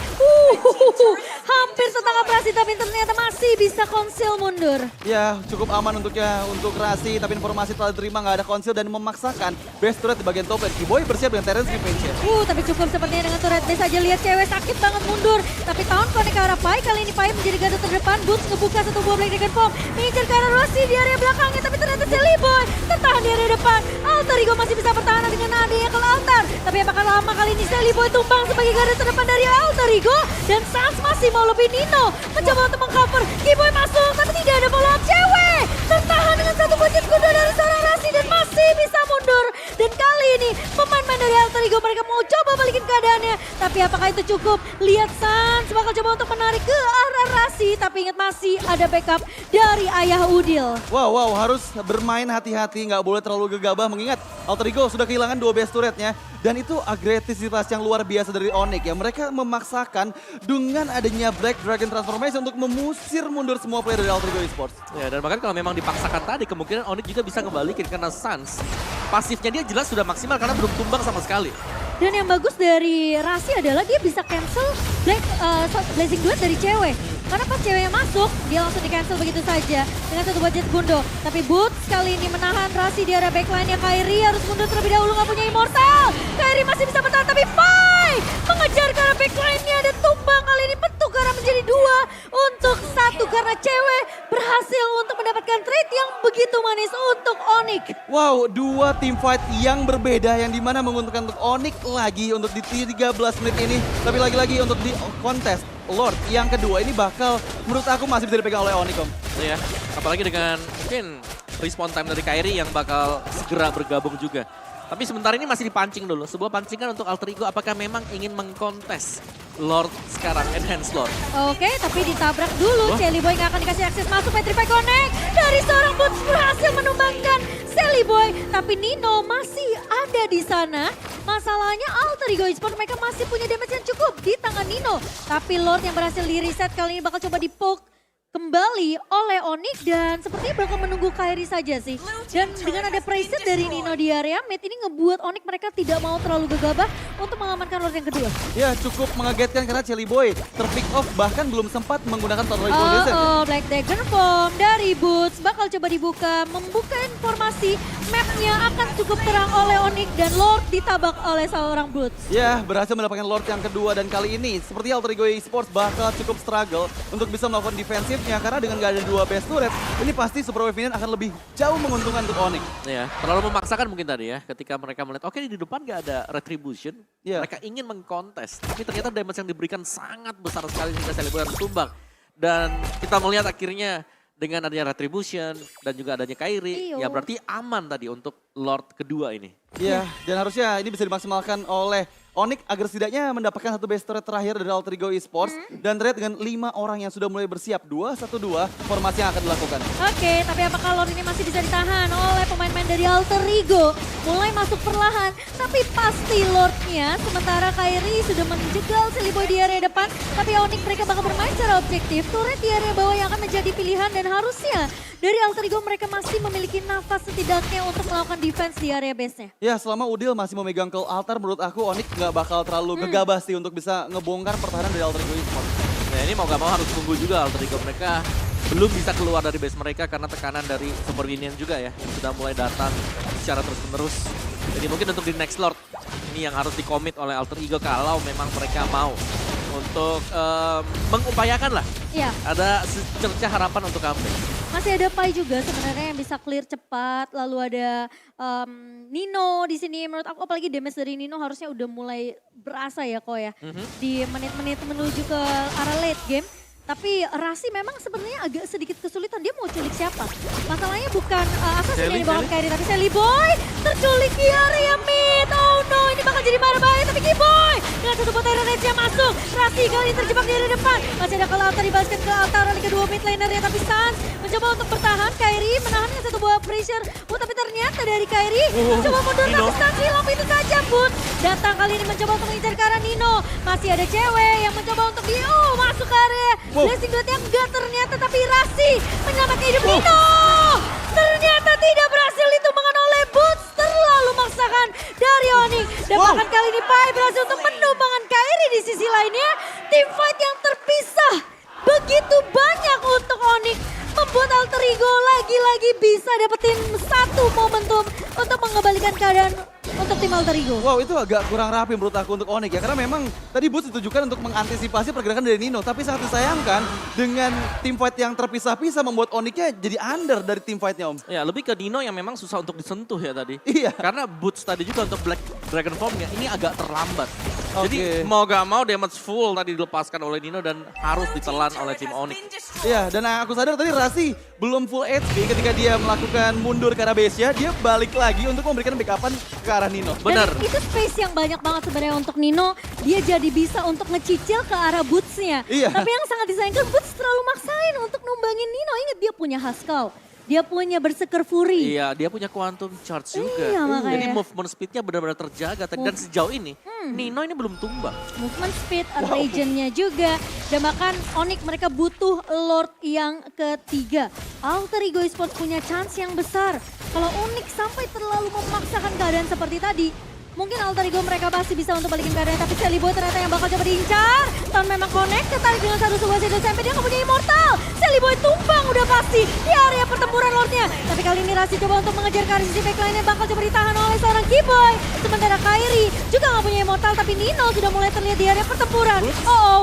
S1: Hampir setengah berhasil tapi ternyata masih bisa konsil mundur.
S2: Ya, cukup aman untuk Rasi, tapi informasi telah diterima nggak ada konsil dan memaksakan best turret di bagian top lane. Kiboy bersiap dengan Terence Revenge.
S1: Tapi cukup sepertinya dengan turret base aja. Lihat cewek sakit banget mundur. Tapi tahun connect ke arah Pai. Kali ini Pai menjadi garda terdepan. Boots ngebuka satu buah Black Dragon Bomb. Mengincar ke arah Rossi di area belakangnya. Tapi ternyata Silly Boy tertahan di area depan. Alter Ego masih bisa bertahan dengan adanya ke altar. Tapi apakah lama kali ini Silly Boy tumbang sebagai garda terdepan dari Alter Ego. Dan Sans masih mau lebih. Nino mencoba untuk mengcover. Kiboy masuk tapi tidak ada follow up. Cewek tertahan dengan satu bocet kuda dari seorang Rasi dan masih bisa mundur. Dan kali ini pemain-pemain dari Alter Ego mereka mau coba balikin keadaannya. Tapi apakah itu cukup? Lihat Sans bakal coba untuk menarik ke arah Rasi. Tapi ingat masih ada backup dari Ayah Udil.
S2: Wow, harus bermain hati-hati, nggak boleh terlalu gegabah mengingat Alter Ego sudah kehilangan 2 base turretnya. Dan itu agresivitas yang luar biasa dari Onyx ya. Mereka memaksakan dengan adanya Black Dragon Transformation untuk memusir mundur semua player dari Alter Ego Esports.
S3: Ya, dan bahkan kalau memang dipaksakan tadi kemungkinan Onyx juga bisa ngebalikin karena Sans pasifnya dia jelas sudah maksimal karena belum tumbang sama sekali.
S1: Dan yang bagus dari Rasi adalah dia bisa cancel Blazing Duet dari cewek. Karena pas ceweknya masuk, dia langsung di-cancel begitu saja dengan satu budget Gundo. Tapi Boots kali ini menahan Rasi di area backline-nya. Kairi harus mundur terlebih dahulu, nggak punya Immortal. Kairi masih bisa bertahan, tapi Pai mengejar ke arah backline-nya dan tumbang kali ini pertukaran menjadi 2 untuk 1 karena cewek berhasil untuk mendapatkan trade yang begitu manis untuk Onyx.
S2: Wow, 2 team fight yang berbeda yang dimana menguntungkan untuk Onyx lagi untuk di 13 menit ini. Tapi lagi-lagi untuk di kontes Lord yang kedua ini bakal menurut aku masih bisa dipegang oleh Onyx, Om.
S3: Ya, apalagi dengan mungkin respawn time dari Kairi yang bakal segera bergabung juga. Tapi sebentar ini masih dipancing dulu. Sebuah pancingan untuk Alter Ego apakah memang ingin mengkontes Lord sekarang, Enhance Lord.
S1: Oke, tapi ditabrak dulu. Silly Boy nggak akan dikasih akses masuk. Petrify connect dari seorang Boots berhasil menumbangkan Silly Boy. Tapi Nino masih ada di sana. Masalahnya Alter Ego Esports mereka masih punya damage yang cukup di tangan Nino. Tapi Lord yang berhasil di reset kali ini bakal coba di-poke kembali oleh Onyx dan sepertinya bakal menunggu Kairi saja sih. Dan dengan ada preset dari Nino di area mid ini ngebuat Onyx mereka tidak mau terlalu gegabah untuk mengamankan Lord yang kedua.
S2: Ya cukup mengagetkan karena Chelly Boy terpick off bahkan belum sempat menggunakan Total Evolution.
S1: Black Dragon Bomb dari Boots bakal coba dibuka, membuka informasi mapnya akan cukup terang oleh Onyx dan Lord ditabak oleh seorang Boots.
S2: Ya berhasil mendapatkan Lord yang kedua dan kali ini seperti Alter Ego Esports bakal cukup struggle untuk bisa melakukan defensif karena dengan gak ada 2 base turret, ini pasti Super Wave Minion akan lebih jauh menguntungkan untuk Onyx.
S3: Ya, terlalu memaksakan mungkin tadi ya, ketika mereka melihat, oke di depan gak ada retribution, mereka ingin mengkontes, tapi ternyata damage yang diberikan sangat besar sekali hingga Celebrity harus tumbang. Dan kita melihat akhirnya dengan adanya retribution dan juga adanya Kairi, ya berarti aman tadi untuk Lord kedua ini.
S2: Iya, dan harusnya ini bisa dimaksimalkan oleh Onyx agar setidaknya mendapatkan satu base turret terakhir dari Alter Ego Esports. Dan terlihat dengan 5 orang yang sudah mulai bersiap. 2-1-2 formasi yang akan dilakukan.
S1: Oke, tapi apakah Lord ini masih bisa ditahan oleh pemain-pemain dari Alter Ego? Mulai masuk perlahan, tapi pasti Lordnya. Sementara Kairi sudah menjegal Sillyboy di area depan. Tapi Onyx mereka bakal bermain secara objektif. Turret di area bawah yang akan menjadi pilihan dan harusnya dari Alter Ego mereka masih memiliki nafas setidaknya untuk melakukan defense di area base-nya.
S2: Ya, selama Udil masih memegang Call Altar, menurut aku Onyx nggak bakal terlalu gegabah sih untuk bisa ngebongkar pertahanan dari Alter Ego Esports.
S3: Nah ini mau gak mau harus tunggu juga Alter Ego mereka belum bisa keluar dari base mereka karena tekanan dari Super Minion juga ya. Yang sudah mulai datang secara terus-menerus. Jadi mungkin untuk di next Lord ini yang harus dikomit oleh Alter Ego kalau memang mereka mau untuk mengupayakan lah.
S1: Iya.
S3: Ada secercah harapan untuk comeback.
S1: Masih ada Pai juga sebenarnya yang bisa clear cepat. Lalu ada Nino di sini. Menurut aku apalagi damage dari Nino harusnya udah mulai berasa ya kok ya. Di menit-menit menuju ke arah late game. Tapi Rasi memang sebenarnya agak sedikit kesulitan. Dia mau culik siapa? Masalahnya bukan Assassin yang dibawa Kairi, tapi Sillyboy terculik di area mid. Oh no, ini bakal jadi bahaya. Tapi Kiboy dengan satu potato range yang masuk. Rasi kali ini terjebak di area depan. Masih ada kalau Altar dibalaskan ke Altar oleh kedua mid lanernya. Tapi Sans mencoba untuk bertahan. Kairi menahan dengan satu buah pressure. Tapi ternyata dari Kairi mencoba mundur. Tapi Sans hilang itu saja pun. Datang kali ini mencoba untuk mengincar ke arah Nino. Masih ada cewek yang mencoba untuk masuk ke area. Blessing Dotnya enggak ternyata, tapi Rasi menyelamatkan hidup Nino. Ternyata tidak berhasil ditumbangkan oleh Boots. Terlalu maksakan dari Onyx. Dan bahkan kali ini Pai berhasil untuk menumbangkan Kairi di sisi lainnya. Team fight yang terpisah begitu banyak untuk Onyx. Membuat Alter Ego lagi-lagi bisa dapetin satu momentum untuk mengembalikan keadaan untuk tim Alter Ego.
S2: Wow, itu agak kurang rapi menurut aku untuk Onyx ya. Karena memang tadi Boots ditujukan untuk mengantisipasi pergerakan dari Nino. Tapi sangat disayangkan dengan tim fight yang terpisah-pisah membuat Onyx-nya jadi under dari tim fight-nya Om.
S3: Ya lebih ke Nino yang memang susah untuk disentuh ya tadi.
S2: Iya.
S3: Karena Boots tadi juga untuk Black Dragon Form-nya ini agak terlambat.
S2: Oke.
S3: Jadi mau gak mau damage full tadi dilepaskan oleh Nino dan harus ditelan oleh tim Onyx.
S2: Iya, dan aku sadar tadi Rasi belum full HP ketika dia melakukan mundur ke arah base-nya. Dia balik lagi untuk memberikan backup-an ke arah Nino.
S3: Benar.
S1: Dan itu space yang banyak banget sebenarnya untuk Nino. Dia jadi bisa untuk ngecicil ke arah Boots-nya.
S2: Iya.
S1: Tapi yang sangat disayangkan Boots terlalu maksain untuk numbangin Nino. Ingat dia punya Haskell. Dia punya Berserker Fury.
S3: Iya, dia punya Quantum Charge juga.
S1: Iya, makanya.
S3: Jadi movement speed-nya benar-benar terjaga. Dan sejauh ini, Nino ini belum tumbang.
S1: Movement speed, region-nya juga. Dan bahkan Onyx mereka butuh Lord yang ketiga. Alter Ego Esports punya chance yang besar. Kalau Onyx sampai terlalu memaksakan keadaan seperti tadi, mungkin Alter Ego mereka pasti bisa untuk balikin keadaan. Tapi Sillyboy ternyata yang bakal coba diincar. Tahun memang connect, tertarik dengan satu sebuah shadow sampai dia nggak punya immortal. Sillyboy tumbang udah pasti di area pertempuran Lordnya. Tapi kali ini Rasi coba untuk mengejar ke arah sisi backline yang bakal coba ditahan oleh seorang Kiboy. Sementara Kairi juga nggak punya immortal, tapi Nino sudah mulai terlihat di area pertempuran.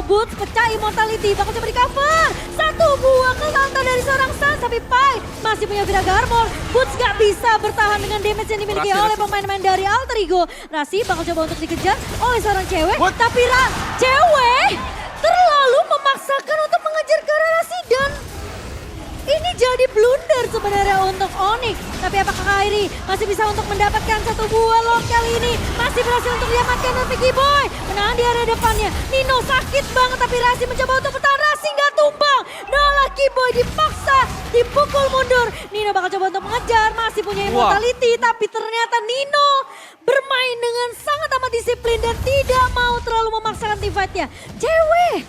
S1: Boots pecah immortality, bakal coba di cover. Satu buah kelantar dari seorang Sans, tapi Pai masih punya Viraga Armor. Boots gak bisa bertahan dengan damage yang dimiliki oleh pemain-pemain dari Alter Ego. Rasi bakal coba untuk dikejar oleh seorang cewek. Tapi cewek terlalu memaksakan untuk mengejar ke arah Rasi dan ini jadi blunder sebenarnya untuk Onyx. Tapi apakah Kairi masih bisa untuk mendapatkan satu buah Lord kali ini? Masih berhasil untuk diamankan oleh Vicky Boy. Menahan di area depannya. Nino sakit banget tapi Rasi mencoba untuk bertahan. Rasi nggak tumbang. Nah, Kiboy dipaksa dipukul mundur. Nino bakal coba untuk mengejar. Masih punya immortality. Tapi ternyata Nino bermain dengan sangat amat disiplin dan tidak mau terlalu memaksakan team fight-nya. Cewek,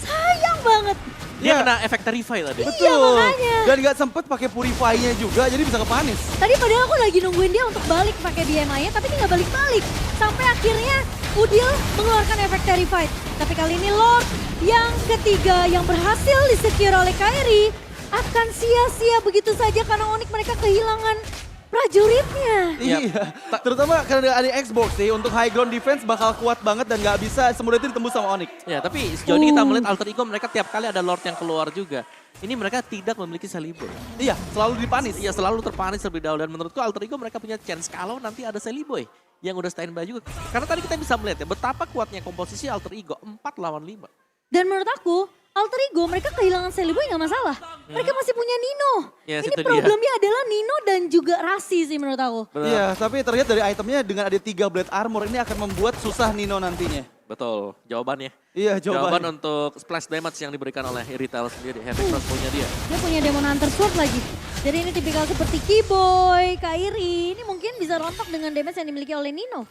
S1: sayang banget.
S3: Dia kena efek Terrify tadi.
S1: Iya, makanya.
S2: Dan gak sempet pakai Purify-nya juga, jadi bisa kepanis.
S1: Tadi padahal aku lagi nungguin dia untuk balik pakai BMI-nya, tapi dia nggak balik-balik. Sampai akhirnya Udil mengeluarkan efek Terrified. Tapi kali ini Lord yang ketiga yang berhasil disecure oleh Kairi akan sia-sia begitu saja karena Onyx mereka kehilangan prajuritnya.
S2: Iya, terutama karena ada Xbox sih, untuk high ground defense bakal kuat banget dan gak bisa semudah itu ditembus sama Onyx.
S3: Ya, tapi sejauh ini kita melihat Alter Ego mereka tiap kali ada Lord yang keluar juga. Ini mereka tidak memiliki Sillyboy.
S2: Iya, selalu dipanis.
S3: Iya, selalu terpanis terlebih dahulu. Dan menurutku Alter Ego mereka punya chance kalau nanti ada Sillyboy yang udah standby juga. Karena tadi kita bisa melihat ya betapa kuatnya komposisi Alter Ego 4 lawan 5.
S1: Dan menurut aku Alter Ego mereka kehilangan Sally Boy gak masalah. Mereka masih punya Nino.
S3: Yes,
S1: Ini
S3: itu dia.
S1: problemnya adalah Nino dan juga Rasi sih menurut aku.
S2: Iya, tapi terlihat dari itemnya dengan ada 3 Blade Armor ini akan membuat susah Nino nantinya.
S3: Betul, jawabannya.
S2: Iya,
S3: Jawaban
S2: jawabannya.
S3: untuk splash damage yang diberikan oleh Irithel sendiri. Heavy crossbow-nya dia.
S1: Dia punya Demon Hunter Sword lagi. Jadi ini tipikal seperti Keyboy, Kairi. Ini mungkin bisa rontok dengan damage yang dimiliki oleh Nino.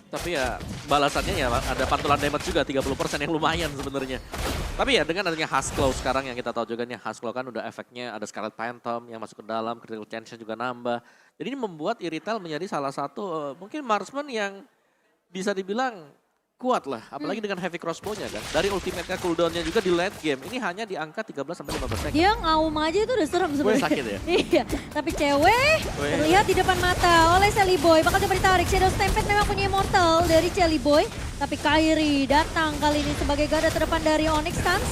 S3: Tapi ya balasannya ya ada pantulan damage juga 30% yang lumayan sebenarnya. Tapi ya dengan adanya Husklow sekarang yang kita tahu juga nih Husklow kan udah efeknya ada Scarlet Phantom yang masuk ke dalam, critical chance juga nambah. Jadi ini membuat Irithel menjadi salah satu mungkin marksman yang bisa dibilang kuat lah, apalagi dengan heavy crossbow-nya kan. Dari ultimate-nya cooldown-nya juga di late game, ini hanya di angka 13-15 second.
S1: Dia ngaum aja itu udah serem sebenarnya.
S3: sakit ya?
S1: Iya, tapi cewek terlihat di depan mata oleh Sally Boy. Bakal coba ditarik, Shadow Stampede memang punya Immortal dari Sally Boy. Tapi Kairi datang kali ini sebagai garda terdepan dari Onyx Stance.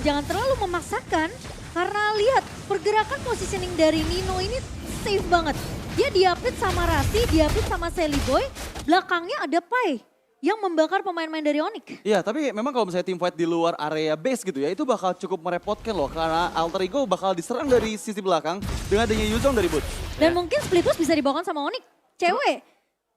S1: Jangan terlalu memaksakan. Karena lihat pergerakan positioning dari Nino ini safe banget. Dia diapit sama Rasi, diapit sama Sally Boy. Belakangnya ada Pai yang membakar pemain-pemain dari Onyx.
S2: Iya, tapi memang kalau misalnya team fight di luar area base gitu ya, itu bakal cukup merepotkan loh. Karena Alter Ego bakal diserang dari sisi belakang dengan adanya Yuzong dari bot.
S1: Dan mungkin split push bisa dibawakan sama Onyx. Cewek.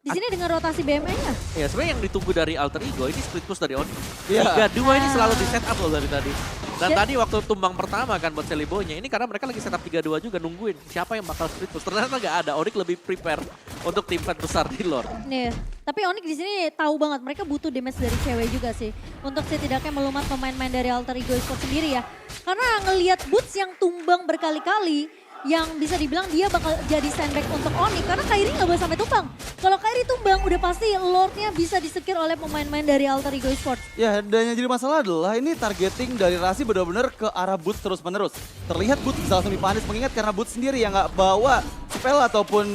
S1: Di sini dengan rotasi BME-nya.
S3: Ya sebenarnya yang ditunggu dari Alter Ego ini split push dari Onyx.
S2: Iya.
S3: 3-2 ini selalu di set up loh dari tadi. Dan tadi waktu tumbang pertama kan buat Sally Boy-nya, ini karena mereka lagi setup 3-2 juga nungguin siapa yang bakal split push. Ternyata nggak ada, Onyx lebih prepare untuk tim fight besar di lore.
S1: Nih, tapi Onyx di sini tahu banget mereka butuh damage dari cewek juga sih. Untuk setidaknya melumat pemain-pemain dari Alter Ego Esports sendiri ya. Karena ngelihat Boots yang tumbang berkali-kali, yang bisa dibilang dia bakal jadi sandbag untuk Onyx. Karena Kairi nggak boleh sampai tumbang. Kalau Kairi tumbang udah pasti Lord-nya bisa disekir oleh pemain-pemain dari Alter Ego Esports.
S2: Ya, dan yang jadi masalah adalah ini targeting dari Rasi benar-benar ke arah Boots terus-menerus. Terlihat Boots bisa langsung dipanis mengingat karena Boots sendiri yang nggak bawa spell ataupun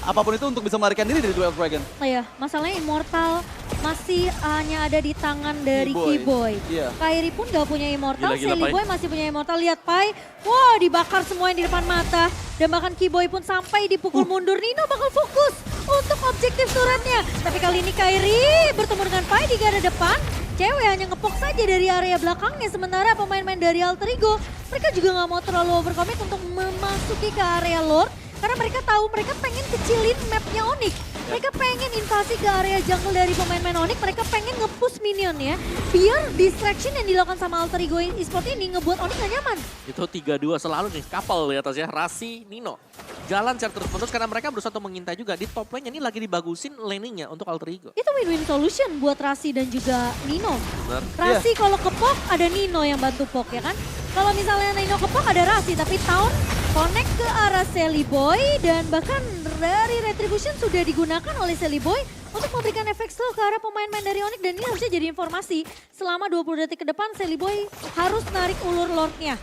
S2: apapun itu untuk bisa melarikan diri dari Duel Dragon.
S1: Oh ya, masalahnya Immortal masih hanya ada di tangan dari
S2: Keyboy.
S1: Keyboy.
S2: Iya.
S1: Kairi pun gak punya Immortal,
S3: Gila-gila,
S1: Sally
S3: Pai.
S1: Boy masih punya Immortal. Lihat Pai, wah dibakar semua yang di depan mata. Dan bahkan Keyboy pun sampai dipukul mundur. Nino bakal fokus untuk objektif suratnya. Tapi kali ini Kairi bertemu dengan Pai di garda depan. Cewek hanya ngepok saja dari area belakangnya. Sementara pemain-pemain dari Alter Ego, mereka juga gak mau terlalu overcommit untuk memasuki ke area Lord. Karena mereka tahu mereka pengen kecilin mapnya Onyx. Mereka pengen invasi ke area jungle dari pemain-pemain Onyx. Mereka pengen nge-push minion ya. Biar distraction yang dilakukan sama Alter Ego Esports ini ngebuat Onyx gak nyaman.
S3: Itu 3-2 selalu nih, couple di atasnya, Rasi, Nino. Jalan secara terus-menerus karena mereka berusaha untuk mengintai juga. Di top lane ini lagi dibagusin laningnya untuk Alter Ego.
S1: Itu win-win solution buat Rasi dan juga Nino.
S3: Benar.
S1: Rasi kalau kepok ada Nino yang bantu pok ya kan. Kalau misalnya Nino kepok ada Rasi tapi Town connect ke arah Sally Boy dan bahkan dari Retribution sudah digunakan oleh Sally Boy untuk memberikan efek slow ke arah pemain-pemain dari Onyx dan ini harusnya jadi informasi selama 20 detik ke depan Sally Boy harus narik ulur Lord-nya.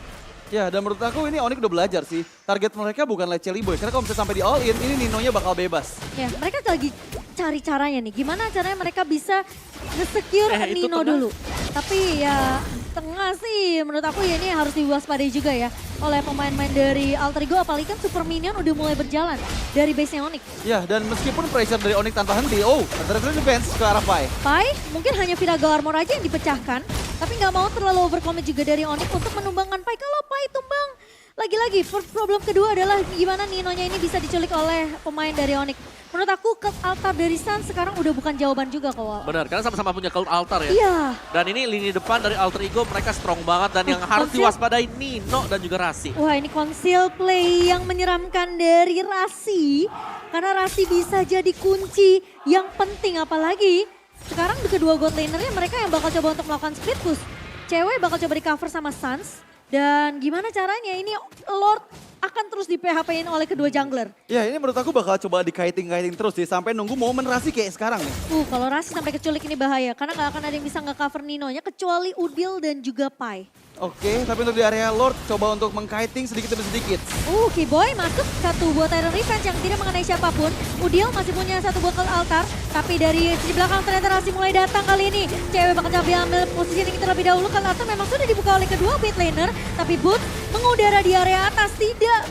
S2: Ya, dan menurut aku ini Onyx udah belajar sih. Target mereka bukan Sally Boy. Karena kalau misalnya sampai di all in, ini Ninonya bakal bebas.
S1: Ya, mereka lagi cari caranya nih. Gimana caranya mereka bisa nge-secure
S3: itu
S1: Nino
S3: tengah.
S1: dulu. Tapi ya tengah sih menurut aku ya ini harus diwaspadai juga ya oleh pemain-pemain dari Alter Ego. Apalagi kan Super Minion udah mulai berjalan dari base-nya Onyx.
S2: Ya, dan meskipun pressure dari Onyx tanpa henti, ada defense ke arah Pai.
S1: Pai mungkin hanya Virago Armor aja yang dipecahkan. Tapi nggak mau terlalu overcommit juga dari Onyx untuk menumbangkan Pai. Kalau Pai tumbang, lagi-lagi problem kedua adalah gimana Ninonya ini bisa diculik oleh pemain dari Onyx. Menurut aku ke altar dari Sun sekarang udah bukan jawaban juga kok.
S3: Benar, karena sama-sama punya cult altar ya.
S1: Iya.
S3: Dan ini lini depan dari Alter Ego mereka strong banget dan yang harus
S1: Conceal.
S3: diwaspadai Nino dan juga Rasi.
S1: Wah ini conceal play yang menyeramkan dari Rasi. Karena Rasi bisa jadi kunci yang penting apalagi. Sekarang di kedua god lanernya mereka yang bakal coba untuk melakukan split push. Cewek bakal coba di cover sama Suns. Dan gimana caranya ini Lord akan terus di PHP-in oleh kedua jungler.
S2: Ya, ini menurut aku bakal coba dikaiting-kaiting terus sih. Sampai nunggu momen Rasi kayak sekarang nih.
S1: Kalau Rasi sampai keculik ini bahaya. Karena nggak akan ada yang bisa nge-cover Ninonya kecuali Udil dan juga Pai.
S2: Oke, tapi untuk di area Lord coba untuk mengkiting sedikit demi sedikit.
S1: Keyboy masuk satu buat Iron Revenge yang tidak mengenai siapapun. Udil masih punya satu buat altar. Tapi dari sisi belakang ternyata Rasi mulai datang kali ini. Cewek bakal coba ambil positioning terlebih dahulu. Kalau altar memang sudah dibuka oleh kedua mid laner. Tapi Boot mengudara di area atas.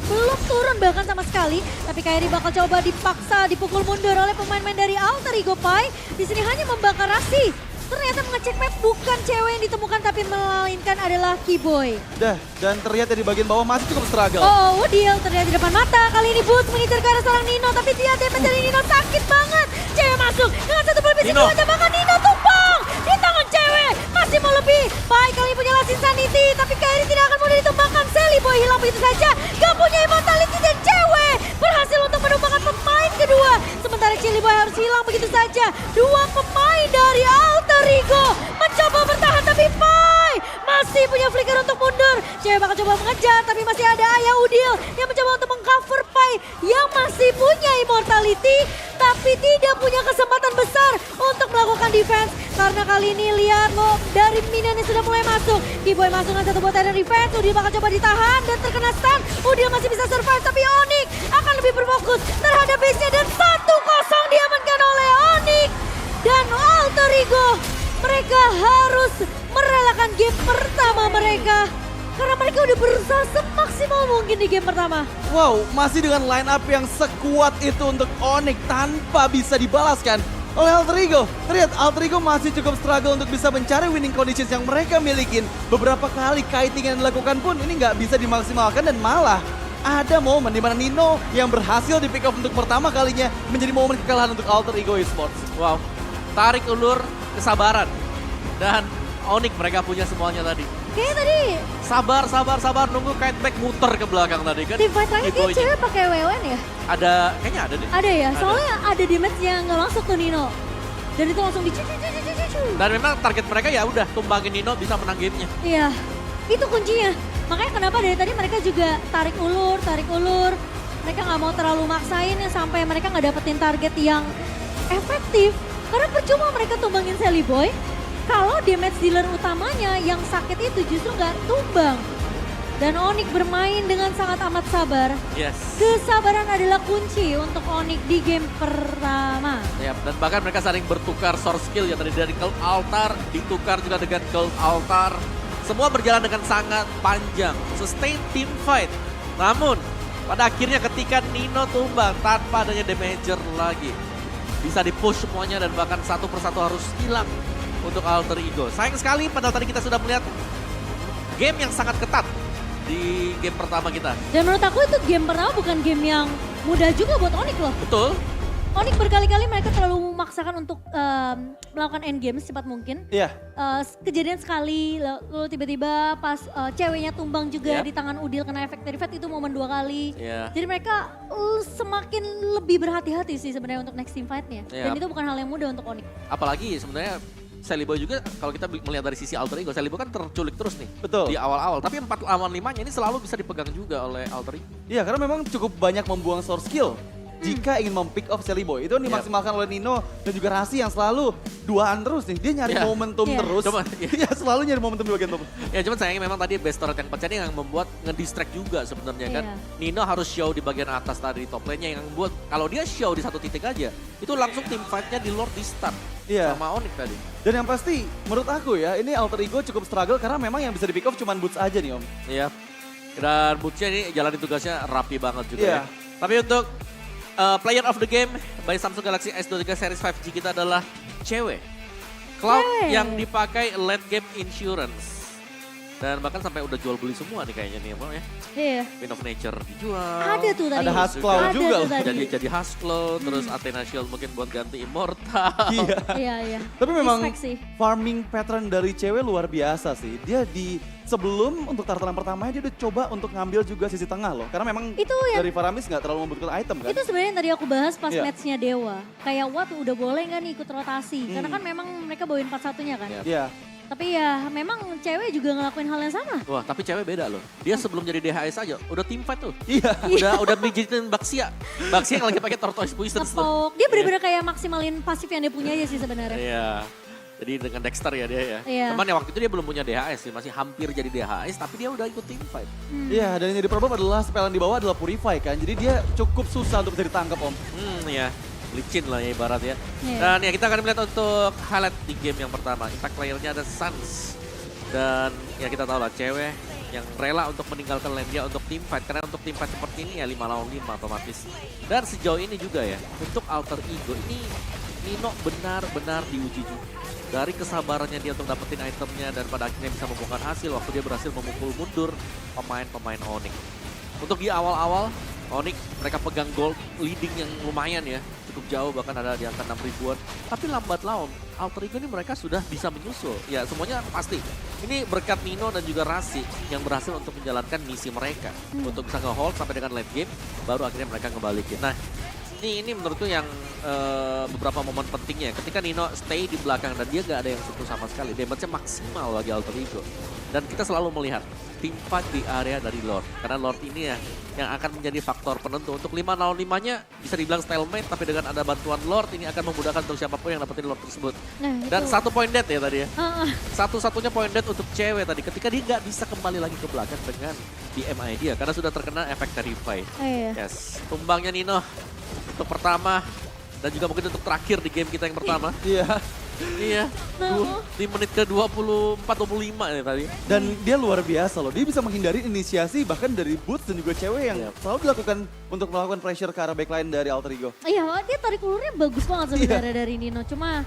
S1: Belum turun bahkan sama sekali. Tapi Kairi bakal coba dipaksa dipukul mundur oleh pemain-pemain dari Alter Ego Pai. Di sini hanya membakar Rasi. ternyata mengecek map bukan cewek yang ditemukan tapi melainkan adalah Keyboy.
S2: Dan terlihat di bagian bawah masih cukup struggle.
S1: Oh, Woodil terlihat di depan mata. Kali ini Boots mengincar ke arah seorang Nino, tapi dia damage dari Nino sakit banget. Cewek masuk dengan satu pelipis itu aja, bahkan Nino tumpang di tangan cewek. Masih mau lebih. Baik, kali ini punya Last Insanity, tapi Kairi tidak akan mudah ditumbangkan. Sally Boy hilang begitu saja. Gak punya Immortality dan cewek berhasil untuk menumbangkan pemain kedua. Sementara Chili Boy harus hilang begitu saja. Dua pemain dari Alter Ego mencoba bertahan, tapi Pai masih punya flicker untuk mundur. Cewek bakal coba mengejar, tapi masih ada Ayah Udil yang mencoba untuk mengcover Pai yang masih punya Immortality, tapi tidak punya kesempatan besar untuk melakukan defense. Karena kali ini lihat loh, dari minion yang sudah mulai masuk. Keyboy masuk dengan satu buat dan defense. Udil bakal coba ditahan dan terkena stun. Udil masih bisa survive, tapi Onyx akan lebih berfokus terhadap base-nya. Dan 1-0 diamankan oleh Onyx. Dan Alter Ego, mereka harus merelakan game pertama mereka. Karena mereka udah berusaha semaksimal mungkin di game pertama.
S2: Wow, masih dengan line up yang sekuat itu untuk Onyx tanpa bisa dibalaskan oleh Alter Ego. Terlihat Alter Ego masih cukup struggle untuk bisa mencari winning conditions yang mereka milikin. Beberapa kali kiting yang dilakukan pun ini nggak bisa dimaksimalkan, dan malah ada momen di mana Nino yang berhasil di pick off untuk pertama kalinya menjadi momen kekalahan untuk Alter Ego Esports.
S3: Wow, tarik ulur kesabaran. Dan Onyx mereka punya semuanya tadi.
S1: Kayaknya tadi
S3: Sabar, nunggu kite back muter ke belakang tadi kan.
S1: di fight lagi kayak
S3: Keyboy-nya.
S1: cewek pakai WWN ya?
S3: Kayaknya ada deh.
S1: Ada ya, soalnya ada damage yang nggak langsung ke Nino. Dan itu langsung dicucu.
S3: Dan memang target mereka ya udah tumbangin Nino bisa menang gamenya.
S1: Iya, itu kuncinya. Makanya kenapa dari tadi mereka juga tarik ulur. Mereka nggak mau terlalu maksain ya sampai mereka nggak dapetin target yang efektif. Karena percuma mereka tumbangin Sally Boy, kalau damage dealer utamanya yang sakit itu justru nggak tumbang. Dan Onyx bermain dengan sangat amat sabar.
S3: Yes.
S1: Kesabaran adalah kunci untuk Onyx di game pertama.
S3: Ya, dan bahkan mereka saling bertukar source skill ya tadi dari Cold Altar, ditukar juga dengan Cold Altar. Semua berjalan dengan sangat panjang, sustain team fight. Namun, pada akhirnya ketika Nino tumbang tanpa adanya damager lagi, bisa di-push semuanya dan bahkan satu persatu harus hilang untuk Alter Ego. Sayang sekali padahal tadi kita sudah melihat game yang sangat ketat di game pertama kita.
S1: Dan menurut aku itu game pertama bukan game yang mudah juga buat Onyx loh.
S3: Betul.
S1: Onyx berkali-kali mereka terlalu memaksakan untuk melakukan endgame secepat mungkin.
S2: Iya.
S1: Kejadian sekali, lalu tiba-tiba pas ceweknya tumbang juga
S3: Yep.
S1: di tangan Udil kena efek dari Fate itu momen 2 kali.
S3: Iya.
S1: Jadi mereka semakin lebih berhati-hati sih sebenarnya untuk next team fight-nya. Dan
S3: Yep.
S1: itu bukan hal yang mudah untuk Onyx.
S3: Apalagi sebenarnya Sally Boy juga kalau kita melihat dari sisi Alter Ego, Sally Boy kan terculik terus nih.
S2: Betul.
S3: Di awal-awal, tapi 4 lawan 5-nya ini selalu bisa dipegang juga oleh Alter Ego.
S2: Iya, karena memang cukup banyak membuang source skill jika ingin mempick off Sally Boy. Itu yang dimaksimalkan oleh Nino dan juga Rasi yang selalu duaan terus nih. Dia nyari
S3: Iya.
S2: momentum
S1: Iya.
S2: terus. Iya, selalu nyari momentum di bagian top.
S3: Ya cuman sayangnya memang tadi best turret yang pecah ini yang membuat ngedistract juga sebenarnya kan.
S1: Iya.
S3: Nino harus show di bagian atas tadi di top lane-nya yang membuat kalau dia show di satu titik aja, itu langsung tim fight-nya di Lord di start
S2: Iya.
S3: sama Onyx tadi.
S2: Dan yang pasti menurut aku ya, ini Alter Ego cukup struggle karena memang yang bisa di pick off cuman Boots aja nih Om.
S3: Iya. Dan Butchnya ini jalanin tugasnya rapi banget juga
S2: Iya.
S3: ya. Tapi untuk player of the game by Samsung Galaxy S23 Series 5G kita adalah cewek. Cloud
S1: Cewek.
S3: yang dipakai late game insurance. Dan bahkan sampai udah jual beli semua nih kayaknya nih Om ya.
S1: Iya.
S3: Wind of Nature dijual.
S1: Ada tuh tadi.
S2: Ada Hasclaw
S1: Ada
S2: juga
S1: tuh
S2: loh.
S1: tadi.
S3: Jadi Hasclaw, terus Athena Shield mungkin buat ganti Immortal.
S2: Iya.
S1: Iya.
S2: Tapi memang
S1: Respect sih.
S2: farming pattern dari cewek luar biasa sih. Dia sebelum untuk tartaran pertamanya dia udah coba untuk ngambil juga sisi tengah loh. Karena memang
S1: Itu yang-
S2: dari Faramis nggak terlalu membutuhkan item kan.
S1: Itu sebenarnya yang tadi aku bahas pas
S2: Iya.
S1: matchnya Dewa. Kayak Watt udah boleh nggak nih ikut rotasi? Karena kan memang mereka bawain 4-1-nya kan.
S3: Iya.
S2: Iya.
S1: Tapi ya memang cewek juga ngelakuin hal yang sama.
S3: Wah, tapi cewek beda loh. Dia sebelum jadi DHS aja udah team fight tuh.
S2: Iya.
S3: Udah mijitin Baxia. Baxia yang lagi pakai Tortoise Poison tuh.
S1: Ngepok. Dia bener-bener kayak maksimalin pasif yang dia punya aja sih sebenarnya.
S3: Iya. Jadi dengan Dexter ya dia ya.
S1: Iya.
S3: Cuman ya waktu itu dia belum punya DHS sih, masih hampir jadi DHS tapi dia udah ikut team fight.
S2: Iya, dan yang jadi problem adalah spell yang di bawah adalah Purify kan. Jadi dia cukup susah untuk bisa ditangkap Om.
S3: Ya. Licin lah ya ibarat ya.
S1: Iya.
S3: Dan ya kita akan melihat untuk highlight di game yang pertama. Impact playernya ada Suns. Dan ya kita tahu lah cewek yang rela untuk meninggalkan lane dia untuk team fight. Karena untuk team fight seperti ini ya 5 lawan 5 otomatis. Dan sejauh ini juga ya untuk Alter Ego ini Nino benar-benar diuji juga. Dari kesabarannya dia untuk dapetin itemnya dan pada akhirnya bisa membuahkan hasil waktu dia berhasil memukul mundur pemain-pemain Onyx. Untuk di awal-awal, Onyx mereka pegang gold leading yang lumayan ya. Cukup jauh, bahkan ada di angka 6 ribuan. Tapi lambat laun, Alter Ego ini mereka sudah bisa menyusul. Ya semuanya pasti. Ini berkat Nino dan juga Rasi yang berhasil untuk menjalankan misi mereka. Untuk bisa nge-hold sampai dengan late game, baru akhirnya mereka ngebalikin. Nah, ini menurutku yang beberapa momen pentingnya. Ketika Nino stay di belakang dan dia gak ada yang sentuh sama sekali. Damage-nya maksimal bagi Alter Ego. Dan kita selalu melihat tim fight di area dari Lord. Karena Lord ini ya yang akan menjadi faktor penentu. Untuk 5 lawan 5-nya bisa dibilang stalemate, tapi dengan ada bantuan Lord ini akan memudahkan untuk siapapun yang dapetin Lord tersebut.
S1: Nah,
S3: Dan
S1: itu.
S3: 1 point dead ya tadi ya.
S1: Ah, ah.
S3: Satu-satunya point dead untuk cewek tadi ketika dia nggak bisa kembali lagi ke belakang dengan BMI dia. Karena sudah terkena efek Terrify.
S1: Iya.
S3: Yes, tumbangnya Nino untuk pertama dan juga mungkin untuk terakhir di game kita yang pertama.
S2: Iya.
S3: Iya,
S1: Nah,
S3: di menit ke 24-25 ya tadi.
S2: Dan dia luar biasa loh, dia bisa menghindari inisiasi bahkan dari Boots dan juga cewek yang
S3: Iya.
S2: selalu dilakukan untuk melakukan pressure ke arah backline dari Alter Ego.
S1: Iya, dia tarik ulurnya bagus banget sebenarnya dari Nino. Cuma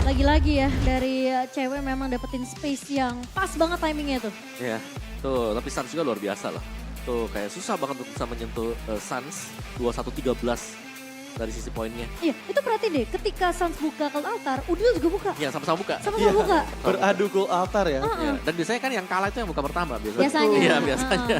S1: lagi-lagi ya dari cewek memang dapetin space yang pas banget timingnya tuh.
S3: Iya, tuh tapi Suns juga luar biasa loh. Tuh kayak susah banget untuk bisa menyentuh Suns 21-13 dari sisi poinnya.
S1: Iya, itu berarti deh ketika Suns buka ke altar, Udil juga buka.
S3: Iya, sama-sama buka.
S1: Sama-sama buka.
S2: Beradu cool altar ya.
S3: Iya, dan biasanya kan yang kalah itu yang buka pertama biasanya.
S1: Biasanya.
S3: Iya, biasanya.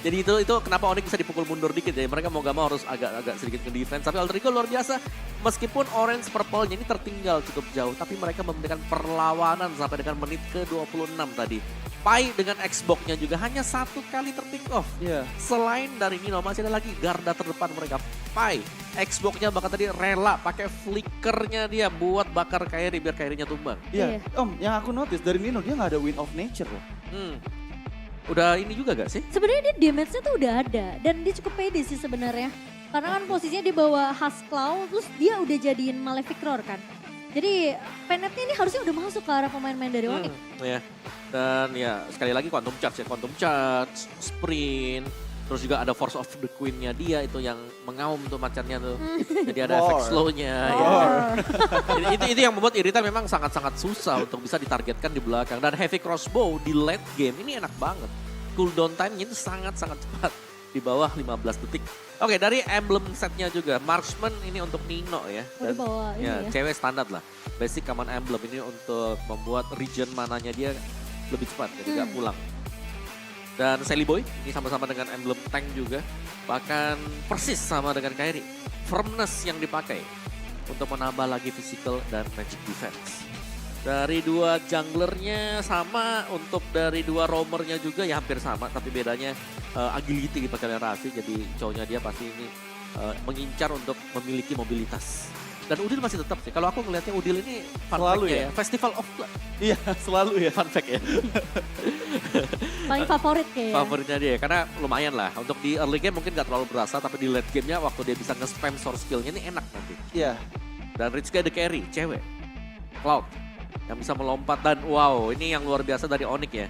S3: Jadi itu kenapa Onyx bisa dipukul mundur dikit ya. Mereka mau gak mau harus agak sedikit nge-defense. Tapi Alter Ego luar biasa. Meskipun orange purple-nya ini tertinggal cukup jauh. Tapi mereka memberikan perlawanan sampai dengan menit ke-26 tadi. Pai dengan Xbox-nya juga hanya 1 kali terpick off.
S2: Iya.
S3: Selain dari Nino masih ada lagi garda terdepan mereka. Pai, Xbox-nya bahkan tadi rela pakai flickernya dia buat bakar Kairi biar Kairinya tumbang.
S2: Iya.
S1: Iya.
S2: Om, yang aku notice dari Nino dia nggak ada win of nature loh.
S3: Udah ini juga gak sih?
S1: Sebenarnya dia damage-nya tuh udah ada dan dia cukup pede sih sebenarnya. Karena kan posisinya di bawah Husklau, terus dia udah jadiin Malefic Roar kan. Jadi penetnya ini harusnya udah masuk ke arah pemain-pemain dari Onyx.
S3: Ya. Dan ya sekali lagi Quantum Charge ya. Quantum Charge, Sprint. Terus juga ada Force of the Queen-nya dia itu yang mengaum tuh macannya tuh. Jadi ada efek
S2: Roar.
S3: slow-nya. Ya.
S1: Roar.
S3: itu yang membuat Irita memang sangat-sangat susah untuk bisa ditargetkan di belakang. Dan Heavy Crossbow di late game ini enak banget. Cooldown time-nya itu sangat-sangat cepat. Di bawah 15 detik. Oke, dari emblem setnya juga. Marksman ini untuk Nino ya.
S1: Oh, di bawah ini ya.
S3: Cewek standar lah. Basic command emblem ini untuk membuat region mananya dia lebih cepat. Jadi gak pulang. Dan Sally Boy ini sama-sama dengan emblem tank juga. Bahkan persis sama dengan Kairi. Firmness yang dipakai untuk menambah lagi physical dan magic defense. Dari 2 junglernya sama, untuk dari 2 roamernya juga ya hampir sama. Tapi bedanya agility dipakai oleh Rasi. Jadi cowoknya dia pasti ini mengincar untuk memiliki mobilitas. Dan Udil masih tetap sih. Kalau aku ngelihatnya Udil ini fun
S2: Selalu
S3: fact-nya
S2: ya?
S3: Festival of Blood.
S2: Iya, selalu ya.
S3: Fun fact ya.
S1: Paling favorit kayaknya.
S3: Favoritnya dia karena lumayan lah untuk di early game mungkin gak terlalu berasa tapi di late gamenya waktu dia bisa nge-spam source skill-nya ini enak nanti.
S2: Iya.
S3: Dan Rizka the carry, cewek, Cloud yang bisa melompat dan wow ini yang luar biasa dari Onyx ya.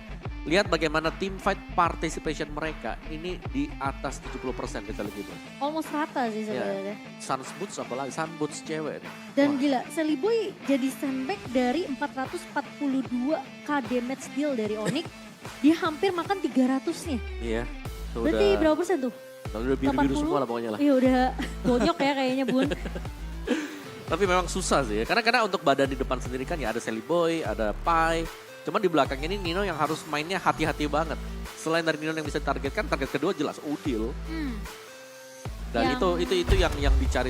S3: Lihat bagaimana team fight participation mereka ini di atas 70% kita lihat gitu.
S1: Almost rata sih sebenarnya.
S3: Suns Boots apalagi, Sun Boots cewek nih.
S1: Dan
S3: Wah.
S1: gila, Sally Boy jadi sandbag dari 442k damage deal dari Onyx. Dia hampir makan 300-nya.
S3: Iya. Tuh
S1: Berarti
S3: udah,
S1: berapa persen tuh?
S3: udah biru-biru
S1: 80?
S3: semua lah pokoknya lah.
S1: Iya udah bonyok ya kayaknya Bun.
S3: Tapi memang susah sih ya. Karena untuk badan di depan sendiri kan ya ada Sally Boy, ada Pai. Cuman di belakangnya ini Nino yang harus mainnya hati-hati banget. Selain dari Nino yang bisa ditargetkan, target kedua jelas Udil. Dan
S1: Yang-
S3: itu yang dicari